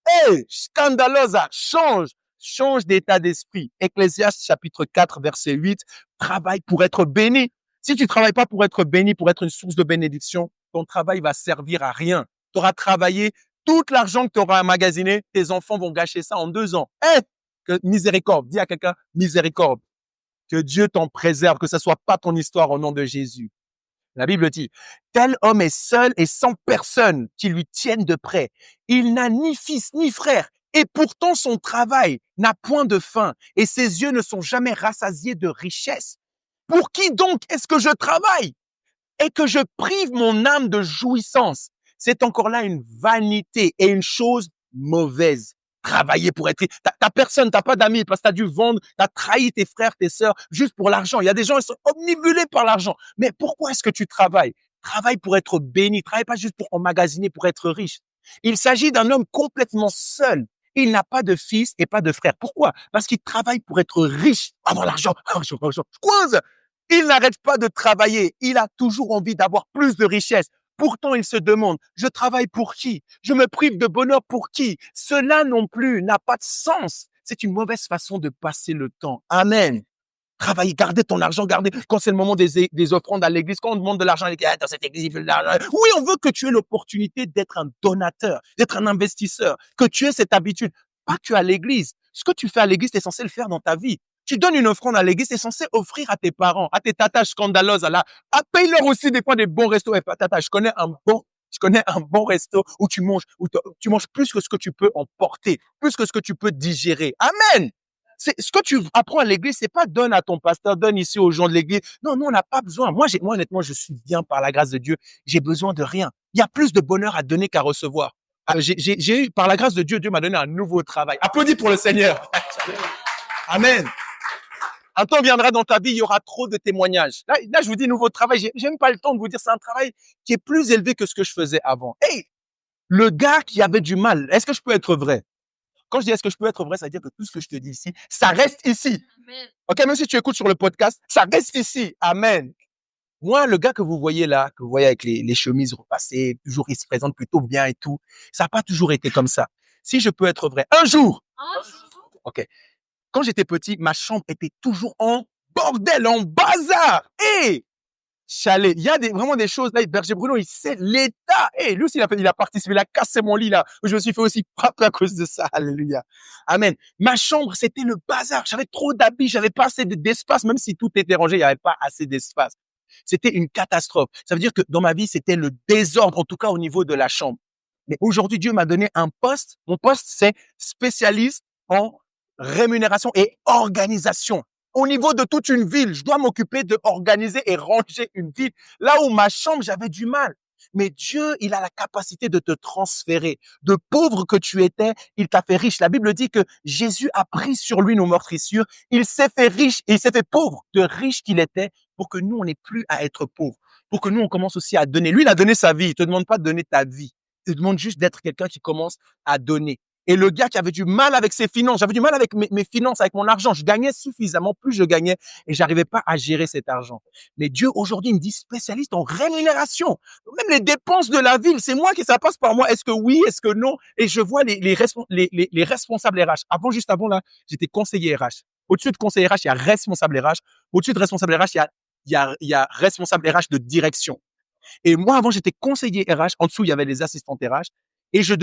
Hey, scandalosa, change d'état d'esprit. Ecclésiaste chapitre 4, verset 8, travaille pour être béni. Si tu travailles pas pour être béni, pour être une source de bénédiction, ton travail va servir à rien. Tu auras travaillé tout l'argent que tu auras emmagasiné, tes enfants vont gâcher ça en 2 ans. Que miséricorde, dis à quelqu'un, miséricorde. Que Dieu t'en préserve, que ça soit pas ton histoire au nom de Jésus. La Bible dit, tel homme est seul et sans personne qui lui tienne de près. Il n'a ni fils ni frère et pourtant son travail n'a point de fin et ses yeux ne sont jamais rassasiés de richesse. Pour qui donc est-ce que je travaille et que je prive mon âme de jouissance? C'est encore là une vanité et une chose mauvaise. Travailler pour être riche. T'as personne, t'as pas d'amis parce que t'as dû vendre, t'as trahi tes frères, tes sœurs juste pour l'argent. Il y a des gens, ils sont omnibulés par l'argent. Mais pourquoi est-ce que tu travailles? Travaille pour être béni. Travaille pas juste pour emmagasiner, pour être riche. Il s'agit d'un homme complètement seul. Il n'a pas de fils et pas de frère. Pourquoi? Parce qu'il travaille pour être riche. Avoir l'argent. Quoi? Il n'arrête pas de travailler. Il a toujours envie d'avoir plus de richesse. Pourtant, il se demande, je travaille pour qui? Je me prive de bonheur pour qui? Cela non plus n'a pas de sens. C'est une mauvaise façon de passer le temps. Amen. Travailler, garder ton argent, garder, quand c'est le moment des offrandes à l'église, quand on demande de l'argent à l'église, dans cette église, il veut de l'argent. Oui, on veut que tu aies l'opportunité d'être un donateur, d'être un investisseur, que tu aies cette habitude. Pas que à l'église. Ce que tu fais à l'église, tu es censé le faire dans ta vie. Tu donnes une offrande à l'église, tu es censé offrir à tes parents, à tes tatas scandaleuses, là. Paye-leur aussi des fois des bons restos. Tata, je connais un bon resto où tu manges plus que ce que tu peux emporter, plus que ce que tu peux digérer. Amen. C'est ce que tu apprends à l'église, c'est pas donne à ton pasteur, donne ici aux gens de l'église. Non, on n'a pas besoin. Moi, honnêtement, je suis bien par la grâce de Dieu. J'ai besoin de rien. Il y a plus de bonheur à donner qu'à recevoir. J'ai eu, par la grâce de Dieu, Dieu m'a donné un nouveau travail. Applaudis pour le Seigneur. Amen. Un temps viendra dans ta vie, il y aura trop de témoignages. Là, je vous dis nouveau travail. J'ai même pas le temps de vous dire, c'est un travail qui est plus élevé que ce que je faisais avant. Hey, le gars qui avait du mal, est-ce que je peux être vrai? Quand je dis est-ce que je peux être vrai, ça veut dire que tout ce que je te dis ici, ça reste ici. Amen. OK, même si tu écoutes sur le podcast, ça reste ici. Amen. Moi, le gars que vous voyez là, que vous voyez avec les chemises repassées, toujours il se présente plutôt bien et tout, ça n'a pas toujours été comme ça. Si je peux être vrai, un jour. OK. Quand j'étais petit, ma chambre était toujours en bordel, en bazar. Et chalet, il y a vraiment des choses là. Berger Bruno, il sait l'état. Et lui aussi, il a participé, il a cassé mon lit là. Où je me suis fait aussi frapper à cause de ça. Alléluia. Amen. Ma chambre, c'était le bazar. J'avais trop d'habits, j'avais pas assez d'espace, même si tout était rangé, il n'y avait pas assez d'espace. C'était une catastrophe. Ça veut dire que dans ma vie, c'était le désordre, en tout cas au niveau de la chambre. Mais aujourd'hui, Dieu m'a donné un poste. Mon poste, c'est spécialiste en rémunération et organisation. Au niveau de toute une ville, je dois m'occuper de organiser et ranger une ville. Là où ma chambre, j'avais du mal. Mais Dieu, il a la capacité de te transférer. De pauvre que tu étais, il t'a fait riche. La Bible dit que Jésus a pris sur lui nos meurtrissures. Il s'est fait riche et il s'est fait pauvre de riche qu'il était pour que nous, on n'ait plus à être pauvres. Pour que nous, on commence aussi à donner. Lui, il a donné sa vie. Il te demande pas de donner ta vie. Il te demande juste d'être quelqu'un qui commence à donner. Et le gars qui avait du mal avec ses finances, j'avais du mal avec mes finances, avec mon argent. Je gagnais suffisamment, plus je gagnais et j'arrivais pas à gérer cet argent. Mais Dieu, aujourd'hui, il me dit spécialiste en rémunération. Même les dépenses de la ville, c'est moi qui ça passe par moi. Est-ce que oui, est-ce que non? Et je vois les responsables RH. Juste avant, là, j'étais conseiller RH. Au-dessus de conseiller RH, il y a responsable RH. Au-dessus de responsable RH, il y a responsable RH de direction. Et moi, avant, j'étais conseiller RH. En dessous, il y avait les assistantes RH. Et ça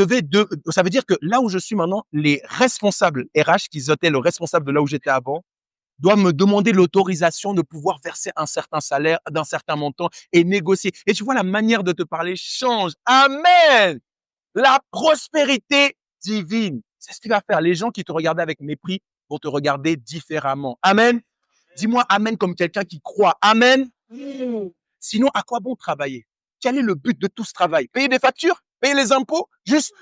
veut dire que là où je suis maintenant, les responsables RH, qui étaient le responsable de là où j'étais avant, doivent me demander l'autorisation de pouvoir verser un certain salaire d'un certain montant et négocier. Et tu vois, la manière de te parler change. Amen! La prospérité divine. C'est ce qui va faire. Les gens qui te regardaient avec mépris vont te regarder différemment. Amen. Dis-moi amen comme quelqu'un qui croit. Amen. Sinon, à quoi bon travailler? Quel est le but de tout ce travail? Payer des factures? Payer les impôts?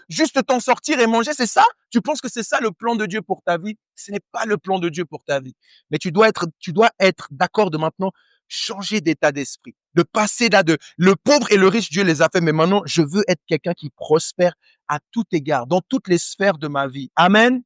Juste t'en sortir et manger, c'est ça? Tu penses que c'est ça le plan de Dieu pour ta vie? Ce n'est pas le plan de Dieu pour ta vie. Mais tu dois être d'accord de maintenant changer d'état d'esprit, de passer là de le pauvre et le riche, Dieu les a fait, mais maintenant, je veux être quelqu'un qui prospère à tout égard, dans toutes les sphères de ma vie. Amen.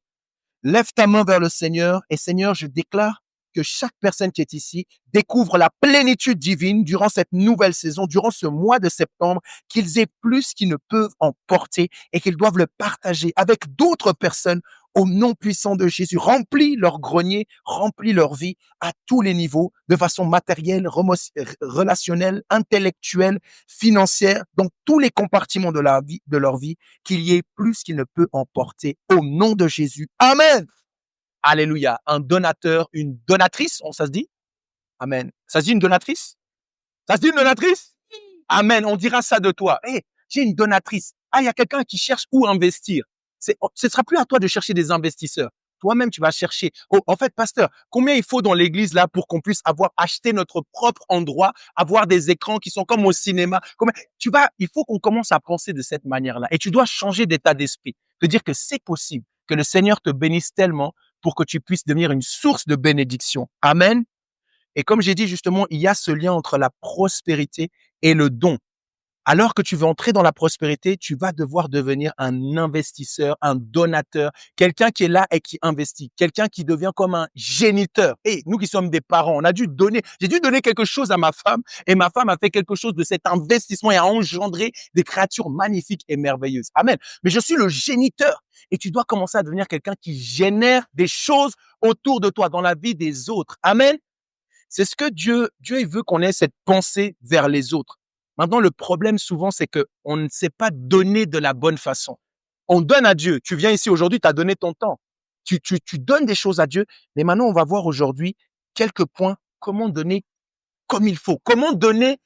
Lève ta main vers le Seigneur et Seigneur, je déclare que chaque personne qui est ici découvre la plénitude divine durant cette nouvelle saison, durant ce mois de septembre, qu'ils aient plus qu'ils ne peuvent en porter et qu'ils doivent le partager avec d'autres personnes au nom puissant de Jésus. Remplis leur grenier, remplis leur vie à tous les niveaux, de façon matérielle, relationnelle, intellectuelle, financière, dans tous les compartiments de leur vie, qu'il y ait plus qu'ils ne peuvent en porter au nom de Jésus. Amen. Alléluia. Un donateur, une donatrice, ça se dit? Amen. Ça se dit une donatrice? Ça se dit une donatrice? Amen. On dira ça de toi. Hey, j'ai une donatrice. Ah, il y a quelqu'un qui cherche où investir. Ce sera plus à toi de chercher des investisseurs. Toi-même, tu vas chercher. Oh, en fait, pasteur, combien il faut dans l'église là pour qu'on puisse avoir acheté notre propre endroit, avoir des écrans qui sont comme au cinéma? Il faut qu'on commence à penser de cette manière-là. Et tu dois changer d'état d'esprit. Te dire que c'est possible, que le Seigneur te bénisse tellement pour que tu puisses devenir une source de bénédiction. Amen. Et comme j'ai dit justement, il y a ce lien entre la prospérité et le don. Alors que tu veux entrer dans la prospérité, tu vas devoir devenir un investisseur, un donateur, quelqu'un qui est là et qui investit, quelqu'un qui devient comme un géniteur. Et nous qui sommes des parents, j'ai dû donner quelque chose à ma femme et ma femme a fait quelque chose de cet investissement et a engendré des créatures magnifiques et merveilleuses. Amen. Mais je suis le géniteur et tu dois commencer à devenir quelqu'un qui génère des choses autour de toi, dans la vie des autres. Amen. C'est ce que Dieu, il veut qu'on ait cette pensée vers les autres. Maintenant, le problème souvent, c'est que on ne sait pas donner de la bonne façon. On donne à Dieu. Tu viens ici aujourd'hui, tu as donné ton temps. Tu donnes des choses à Dieu. Mais maintenant, on va voir aujourd'hui quelques points. Comment donner comme il faut. Comment donner.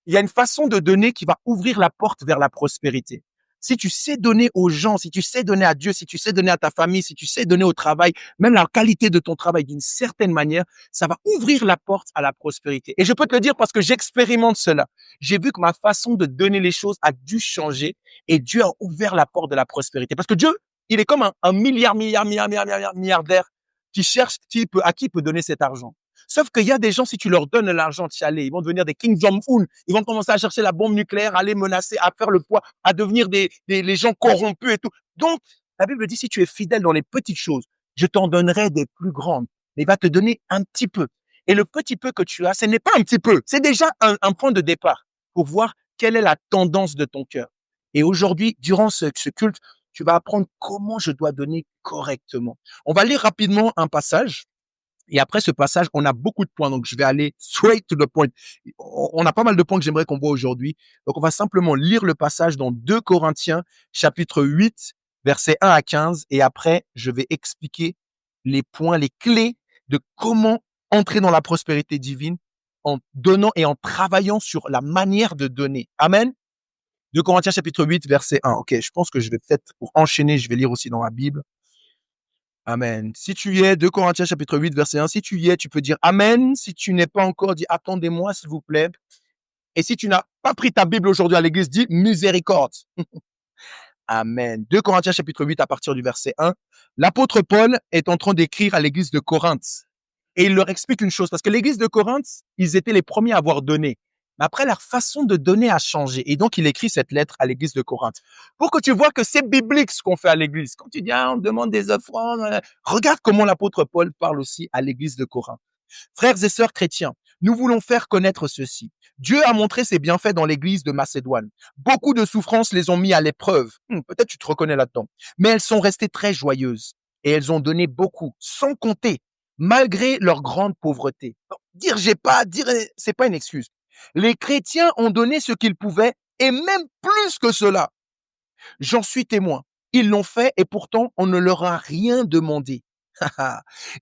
Il y a une façon de donner qui va ouvrir la porte vers la prospérité. Si tu sais donner aux gens, si tu sais donner à Dieu, si tu sais donner à ta famille, si tu sais donner au travail, même la qualité de ton travail d'une certaine manière, ça va ouvrir la porte à la prospérité. Et je peux te le dire parce que j'expérimente cela. J'ai vu que ma façon de donner les choses a dû changer et Dieu a ouvert la porte de la prospérité. Parce que Dieu, il est comme un milliardaire qui cherche à qui il peut donner cet argent. Sauf qu'il y a des gens, si tu leur donnes l'argent de chalet, ils vont devenir des Kim Jong-un. Ils vont commencer à chercher la bombe nucléaire, à les menacer, à faire le poids, à devenir les gens corrompus et tout. Donc, la Bible dit, si tu es fidèle dans les petites choses, je t'en donnerai des plus grandes. Mais il va te donner un petit peu. Et le petit peu que tu as, ce n'est pas un petit peu. C'est déjà un point de départ pour voir quelle est la tendance de ton cœur. Et aujourd'hui, durant ce culte, tu vas apprendre comment je dois donner correctement. On va lire rapidement un passage. Et après ce passage, on a beaucoup de points. Donc, je vais aller straight to the point. On a pas mal de points que j'aimerais qu'on voit aujourd'hui. Donc, on va simplement lire le passage dans 2 Corinthiens, chapitre 8, versets 1 à 15. Et après, je vais expliquer les points, les clés de comment entrer dans la prospérité divine en donnant et en travaillant sur la manière de donner. Amen. 2 Corinthiens chapitre 8, verset 1. Ok, je pense que je vais peut-être, pour enchaîner, je vais lire aussi dans la Bible. Amen. Si tu y es, 2 Corinthiens chapitre 8, verset 1, si tu y es, tu peux dire Amen. Si tu n'es pas encore, dis attendez-moi, s'il vous plaît. Et si tu n'as pas pris ta Bible aujourd'hui à l'église, dis miséricorde. Amen. 2 Corinthiens chapitre 8 à partir du verset 1. L'apôtre Paul est en train d'écrire à l'église de Corinthe. Et il leur explique une chose, parce que l'église de Corinthe, ils étaient les premiers à avoir donné. Mais après, leur façon de donner a changé. Et donc, il écrit cette lettre à l'église de Corinthe. Pour que tu vois que c'est biblique ce qu'on fait à l'église. Quand tu dis, ah, on demande des offrandes, regarde comment l'apôtre Paul parle aussi à l'église de Corinthe. Frères et sœurs chrétiens, nous voulons faire connaître ceci. Dieu a montré ses bienfaits dans l'église de Macédoine. Beaucoup de souffrances les ont mis à l'épreuve. Peut-être tu te reconnais là-dedans. Mais elles sont restées très joyeuses. Et elles ont donné beaucoup, sans compter, malgré leur grande pauvreté. Dire j'ai pas, dire c'est pas une excuse. Les chrétiens ont donné ce qu'ils pouvaient et même plus que cela. J'en suis témoin. Ils l'ont fait et pourtant on ne leur a rien demandé.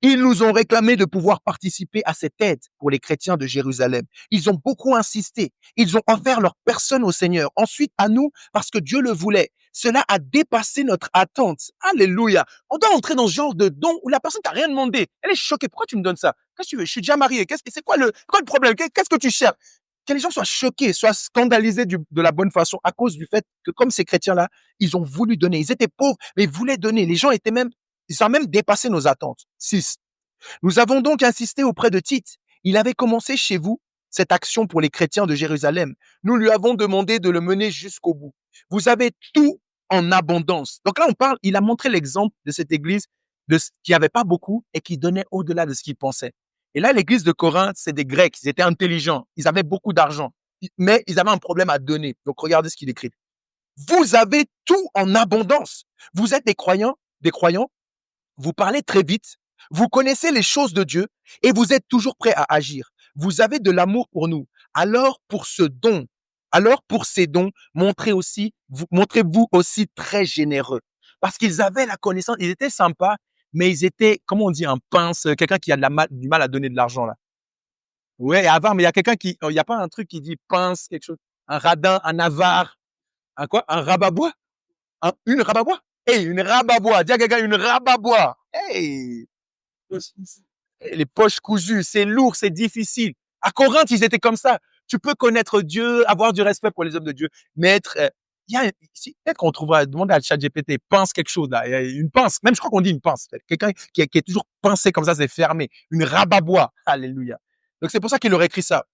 Ils nous ont réclamé de pouvoir participer à cette aide pour les chrétiens de Jérusalem. Ils ont beaucoup insisté. Ils ont offert leur personne au Seigneur. Ensuite, à nous, parce que Dieu le voulait. Cela a dépassé notre attente. Alléluia. On doit entrer dans ce genre de don où la personne t'a rien demandé. Elle est choquée. Pourquoi tu me donnes ça? Qu'est-ce que tu veux? Je suis déjà marié. C'est quoi le problème? Qu'est-ce que tu cherches? Que les gens soient choqués, soient scandalisés de la bonne façon à cause du fait que comme ces chrétiens-là, ils ont voulu donner. Ils étaient pauvres, mais ils voulaient donner. Les gens étaient même ils ont même dépassé nos attentes. 6. Nous avons donc insisté auprès de Tite. Il avait commencé chez vous cette action pour les chrétiens de Jérusalem. Nous lui avons demandé de le mener jusqu'au bout. Vous avez tout en abondance. Donc là, il a montré l'exemple de cette église qui avait pas beaucoup et qui donnait au-delà de ce qu'ils pensaient. Et là, l'église de Corinthe, c'est des Grecs. Ils étaient intelligents. Ils avaient beaucoup d'argent. Mais ils avaient un problème à donner. Donc regardez ce qu'il écrit. Vous avez tout en abondance. Vous êtes des croyants, vous parlez très vite, vous connaissez les choses de Dieu et vous êtes toujours prêt à agir. Vous avez de l'amour pour nous. Alors pour ces dons, montrez-vous aussi très généreux. Parce qu'ils avaient la connaissance, ils étaient sympas, mais ils étaient, comment on dit, un pince, quelqu'un qui a du mal à donner de l'argent là. Ouais, avare, mais il y a quelqu'un il y a pas un truc qui dit pince, quelque chose, un radin, un avare, un quoi, un rababois, une rababois. Hey, une rababois. Dis à quelqu'un une rababois. Hey, les poches cousues, c'est lourd, c'est difficile. À Corinthe, ils étaient comme ça. Tu peux connaître Dieu, avoir du respect pour les hommes de Dieu, mais peut-être qu'on trouvera, demander à ChatGPT, pince quelque chose là, une pince. Même je crois qu'on dit une pince. Quelqu'un qui est toujours pincé comme ça, c'est fermé. Une rababois. Alléluia. Donc c'est pour ça qu'il aurait écrit ça.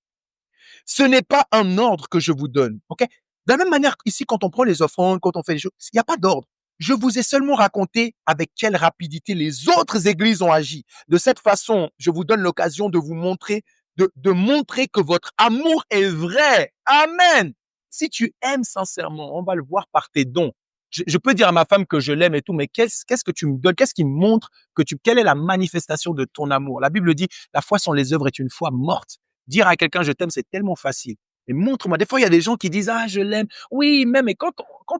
Ce n'est pas un ordre que je vous donne, ok? De la même manière, ici, quand on prend les offrandes, quand on fait les choses, il n'y a pas d'ordre. Je vous ai seulement raconté avec quelle rapidité les autres églises ont agi. De cette façon, je vous donne l'occasion de vous montrer, de montrer que votre amour est vrai. Amen. Si tu aimes sincèrement, on va le voir par tes dons. Je peux dire à ma femme que je l'aime et tout, mais qu'est-ce que tu me donnes? Qu'est-ce qui me montre quelle est la manifestation de ton amour? La Bible dit, la foi sans les œuvres est une foi morte. Dire à quelqu'un je t'aime, c'est tellement facile. Mais montre-moi. Des fois, il y a des gens qui disent, ah, je l'aime. Oui, même, et quand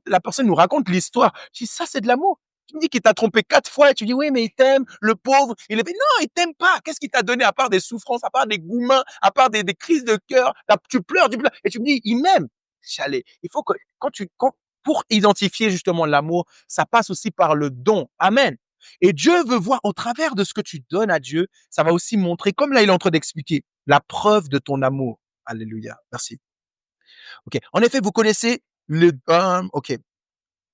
la personne nous raconte l'histoire, je dis, ça, c'est de l'amour. Tu me dis qu'il t'a trompé 4 fois et tu dis, oui, mais il t'aime, le pauvre. Non, il t'aime pas. Qu'est-ce qu'il t'a donné à part des souffrances, à part des gourmands, à part des crises de cœur? Tu pleures, et tu me dis, il m'aime. Allez, il faut que, pour identifier justement l'amour, ça passe aussi par le don. Amen. Et Dieu veut voir au travers de ce que tu donnes à Dieu, ça va aussi montrer, comme là il est en train d'expliquer, la preuve de ton amour. Alléluia. Merci. Ok. En effet, vous connaissez ok.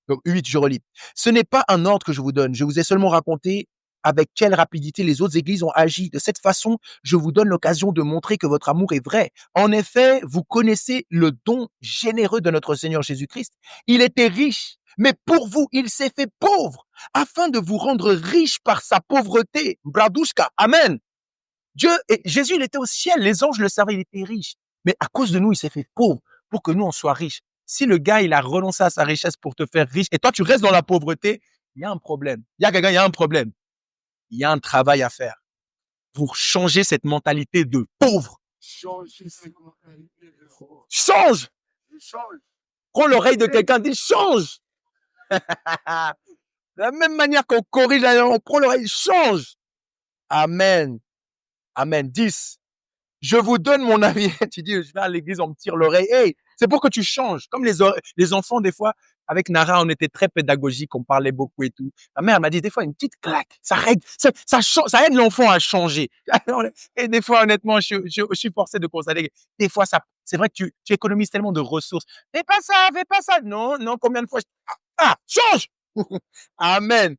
Donc 8, je relis. Ce n'est pas un ordre que je vous donne. Je vous ai seulement raconté avec quelle rapidité les autres églises ont agi. De cette façon, je vous donne l'occasion de montrer que votre amour est vrai. En effet, vous connaissez le don généreux de notre Seigneur Jésus-Christ. Il était riche, mais pour vous, il s'est fait pauvre, afin de vous rendre riche par sa pauvreté. Bradouchka, amen. Jésus, il était au ciel, les anges le savaient, il était riche. Mais à cause de nous, il s'est fait pauvre pour que nous, on soit riches. Si le gars, il a renoncé à sa richesse pour te faire riche, et toi, tu restes dans la pauvreté, il y a un problème. Il y a un problème. Il y a un travail à faire pour changer cette mentalité de pauvre. Change! Prends l'oreille de quelqu'un, dis change! De la même manière qu'on corrige, on prend l'oreille, change! Amen. Amen. 10. Je vous donne mon avis. Tu dis, je vais à l'église, on me tire l'oreille. Hey, C'est pour que tu changes. Comme les enfants, des fois, avec Nara, on était très pédagogique, on parlait beaucoup et tout. Ma mère m'a dit, des fois, une petite claque, ça règle, ça aide l'enfant à changer. Et des fois, honnêtement, je suis forcé de constater que des fois, c'est vrai que tu économises tellement de ressources. Fais pas ça, fais pas ça. Non, non, combien de fois change! Amen.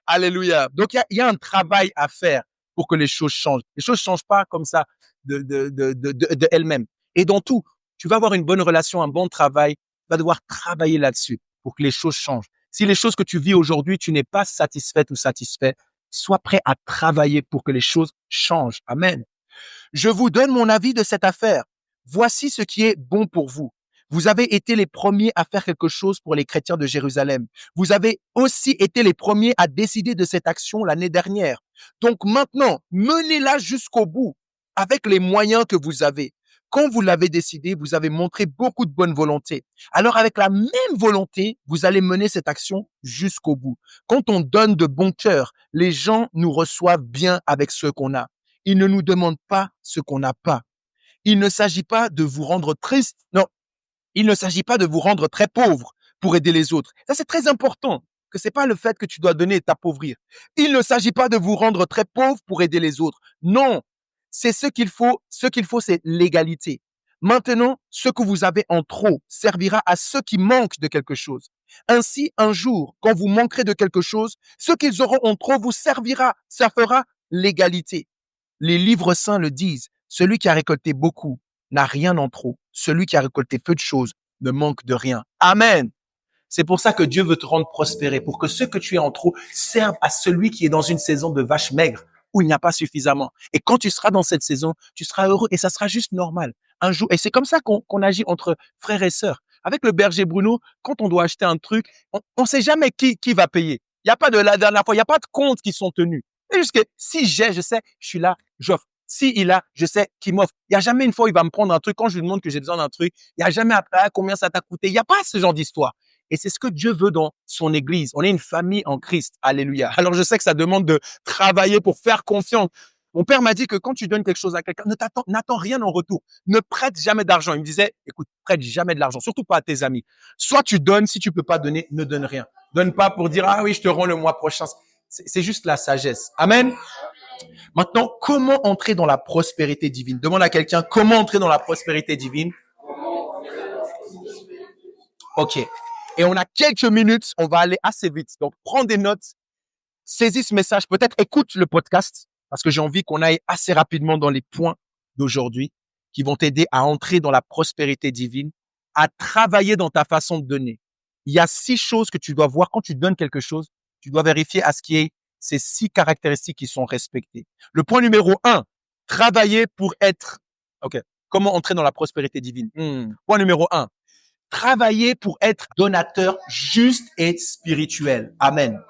Alléluia. Donc, il y a un travail à faire pour que les choses changent. Les choses changent pas comme ça de elles-mêmes. Et dans tout, tu vas avoir une bonne relation, un bon travail, tu vas devoir travailler là-dessus pour que les choses changent. Si les choses que tu vis aujourd'hui, tu n'es pas satisfaite ou satisfait, sois prêt à travailler pour que les choses changent. Amen. Je vous donne mon avis de cette affaire. Voici ce qui est bon pour vous. Vous avez été les premiers à faire quelque chose pour les chrétiens de Jérusalem. Vous avez aussi été les premiers à décider de cette action l'année dernière. Donc maintenant, menez-la jusqu'au bout avec les moyens que vous avez. Quand vous l'avez décidé, vous avez montré beaucoup de bonne volonté. Alors avec la même volonté, vous allez mener cette action jusqu'au bout. Quand on donne de bon cœur, les gens nous reçoivent bien avec ce qu'on a. Ils ne nous demandent pas ce qu'on n'a pas. Il ne s'agit pas de vous rendre triste. Non, il ne s'agit pas de vous rendre très pauvre pour aider les autres. Ça, c'est très important, que c'est pas le fait que tu dois donner et t'appauvrir. Il ne s'agit pas de vous rendre très pauvre pour aider les autres. Non, c'est ce qu'il faut. Ce qu'il faut, c'est l'égalité. Maintenant, ce que vous avez en trop servira à ceux qui manquent de quelque chose. Ainsi, un jour, quand vous manquerez de quelque chose, ce qu'ils auront en trop vous servira. Ça fera l'égalité. Les livres saints le disent. Celui qui a récolté beaucoup n'a rien en trop. Celui qui a récolté peu de choses ne manque de rien. Amen. C'est pour ça que Dieu veut te rendre prospéré, pour que ce que tu as en trop serve à celui qui est dans une saison de vache maigre, où il n'y a pas suffisamment. Et quand tu seras dans cette saison, tu seras heureux et ça sera juste normal. Un jour, et c'est comme ça qu'on agit entre frères et sœurs. Avec le berger Bruno, quand on doit acheter un truc, on sait jamais qui va payer. Il n'y a pas de la dernière fois, il n'y a pas de comptes qui sont tenus. Et juste que si je sais, je suis là, j'offre. Si il a, je sais qu'il m'offre. Il n'y a jamais une fois où il va me prendre un truc. Quand je lui demande que j'ai besoin d'un truc, il n'y a jamais après combien ça t'a coûté. Il n'y a pas ce genre d'histoire. Et c'est ce que Dieu veut dans son église. On est une famille en Christ. Alléluia. Alors je sais que ça demande de travailler pour faire confiance. Mon père m'a dit que quand tu donnes quelque chose à quelqu'un, n'attends rien en retour. Ne prête jamais d'argent. Il me disait, écoute, prête jamais de l'argent, surtout pas à tes amis. Soit tu donnes, si tu peux pas donner, ne donne rien. Donne pas pour dire, ah oui, je te rends le mois prochain. C'est juste la sagesse. Amen. Maintenant, comment entrer dans la prospérité divine? Demande à quelqu'un, comment entrer dans la prospérité divine? OK. Et on a quelques minutes, on va aller assez vite. Donc, prends des notes, saisis ce message, peut-être écoute le podcast, parce que j'ai envie qu'on aille assez rapidement dans les points d'aujourd'hui qui vont t'aider à entrer dans la prospérité divine, à travailler dans ta façon de donner. Il y a 6 choses que tu dois voir quand tu donnes quelque chose. Tu dois vérifier à ce qu'il y ait ces 6 caractéristiques qui sont respectées. Le point numéro 1, travailler pour être. OK. Comment entrer dans la prospérité divine? Point numéro 1, travailler pour être donateur juste et spirituel. Amen.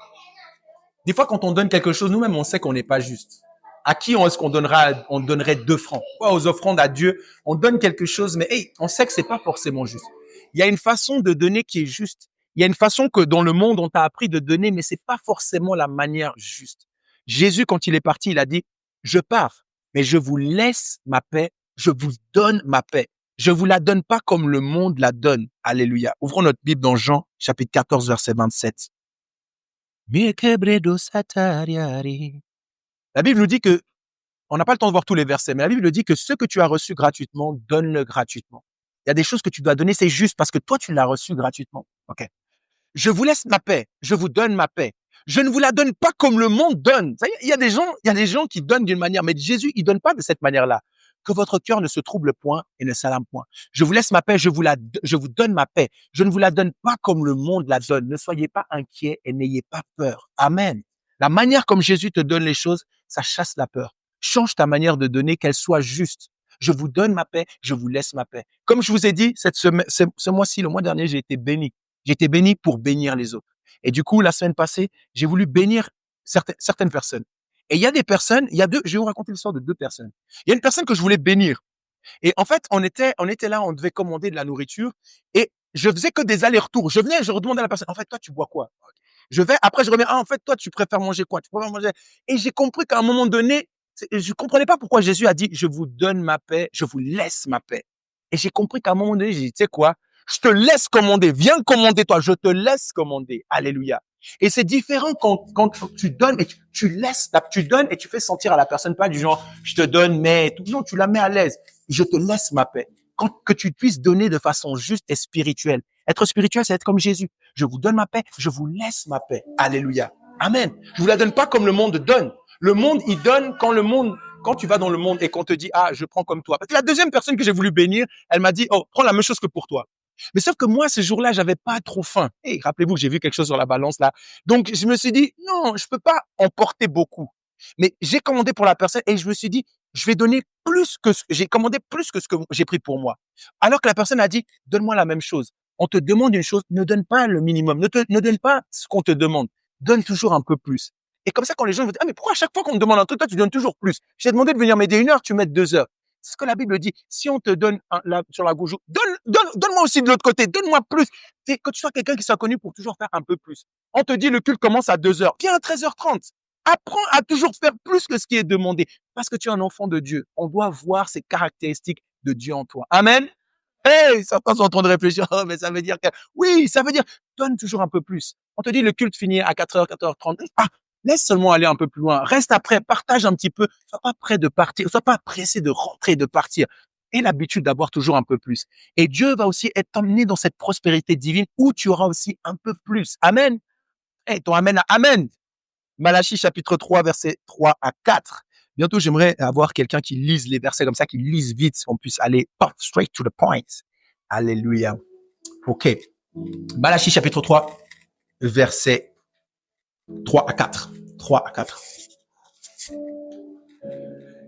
Des fois, quand on donne quelque chose, nous-mêmes, on sait qu'on n'est pas juste. À qui est-ce qu'on donnerait 2 francs? Aux offrandes à Dieu, on donne quelque chose, mais on sait que c'est pas forcément juste. Il y a une façon de donner qui est juste. Il y a une façon que dans le monde, on t'a appris de donner, mais c'est pas forcément la manière juste. Jésus, quand il est parti, il a dit, je pars, mais je vous laisse ma paix, je vous donne ma paix. Je vous la donne pas comme le monde la donne. Alléluia. Ouvrons notre Bible dans Jean, chapitre 14, verset 27. La Bible nous dit que, on n'a pas le temps de voir tous les versets, mais la Bible nous dit que ce que tu as reçu gratuitement, donne-le gratuitement. Il y a des choses que tu dois donner, c'est juste parce que toi, tu l'as reçu gratuitement. OK. Je vous laisse ma paix, je vous donne ma paix. Je ne vous la donne pas comme le monde donne. Il y a des gens qui donnent d'une manière, mais Jésus, il donne pas de cette manière-là. Que votre cœur ne se trouble point et ne s'alarme point. Je vous laisse ma paix, je vous donne ma paix. Je ne vous la donne pas comme le monde la donne. Ne soyez pas inquiets et n'ayez pas peur. Amen. La manière comme Jésus te donne les choses, ça chasse la peur. Change ta manière de donner, qu'elle soit juste. Je vous donne ma paix, je vous laisse ma paix. Comme je vous ai dit, ce mois-ci, le mois dernier, j'ai été béni. J'ai été béni pour bénir les autres. Et du coup, la semaine passée, j'ai voulu bénir certaines personnes. Et il y a des personnes, je vais vous raconter l'histoire de 2 personnes. Il y a une personne que je voulais bénir. Et en fait, on était là, on devait commander de la nourriture et je faisais que des allers-retours. Je venais, je redemandais à la personne, en fait, toi, tu bois quoi? Je vais, après, je reviens, en fait, toi, tu préfères manger quoi? Tu préfères manger. Et j'ai compris qu'à un moment donné, je comprenais pas pourquoi Jésus a dit, je vous donne ma paix, je vous laisse ma paix. Et j'ai compris qu'à un moment donné, j'ai dit, tu sais quoi? Je te laisse commander. Viens commander toi. Je te laisse commander. Alléluia. Et c'est différent quand tu donnes et tu laisses, tu donnes et tu fais sentir à la personne pas du genre, je te donne, mais tout. Non, tu la mets à l'aise. Je te laisse ma paix. Que tu puisses donner de façon juste et spirituelle. Être spirituel, c'est être comme Jésus. Je vous donne ma paix. Je vous laisse ma paix. Alléluia. Amen. Je vous la donne pas comme le monde donne. Le monde, il donne quand tu vas dans le monde et qu'on te dit, ah, je prends comme toi. Parce que la deuxième personne que j'ai voulu bénir, elle m'a dit, oh, prends la même chose que pour toi. Mais sauf que moi, ce jour-là, j'avais pas trop faim. Et rappelez-vous que j'ai vu quelque chose sur la balance là. Donc, je me suis dit, non, je peux pas emporter beaucoup. Mais j'ai commandé pour la personne et je me suis dit, je vais donner j'ai commandé plus que ce que j'ai pris pour moi. Alors que la personne a dit, donne-moi la même chose. On te demande une chose, ne donne pas le minimum. Ne donne pas ce qu'on te demande. Donne toujours un peu plus. Et comme ça, quand les gens vont dire, ah, mais pourquoi à chaque fois qu'on me demande un truc, toi, tu donnes toujours plus? J'ai demandé de venir m'aider 1 heure, tu mets 2 heures. C'est ce que la Bible dit. Si on te donne sur la gauche, donne-moi aussi de l'autre côté, donne-moi plus. Que tu sois quelqu'un qui soit connu pour toujours faire un peu plus. On te dit, le culte commence à 2 heures. Viens à 13h30. Apprends à toujours faire plus que ce qui est demandé. Parce que tu es un enfant de Dieu. On doit voir ces caractéristiques de Dieu en toi. Amen. Hey, certains sont en train de réfléchir. Oh, mais ça veut dire que, oui, ça veut dire, donne toujours un peu plus. On te dit, le culte finit à 4h, 4h30. Ah, laisse seulement aller un peu plus loin. Reste après, partage un petit peu. Sois pas prêt de partir. Sois pas pressé de rentrer, de partir. Aie l'habitude d'avoir toujours un peu plus. Et Dieu va aussi être emmené dans cette prospérité divine où tu auras aussi un peu plus. Amen. Hey, ton amen à amen. Malachie chapitre 3, versets 3 à 4. Bientôt, j'aimerais avoir quelqu'un qui lise les versets comme ça, qui lise vite, qu'on puisse aller straight to the point. Alléluia. OK. Malachie chapitre 3, versets 3 à 4. 3 à 4.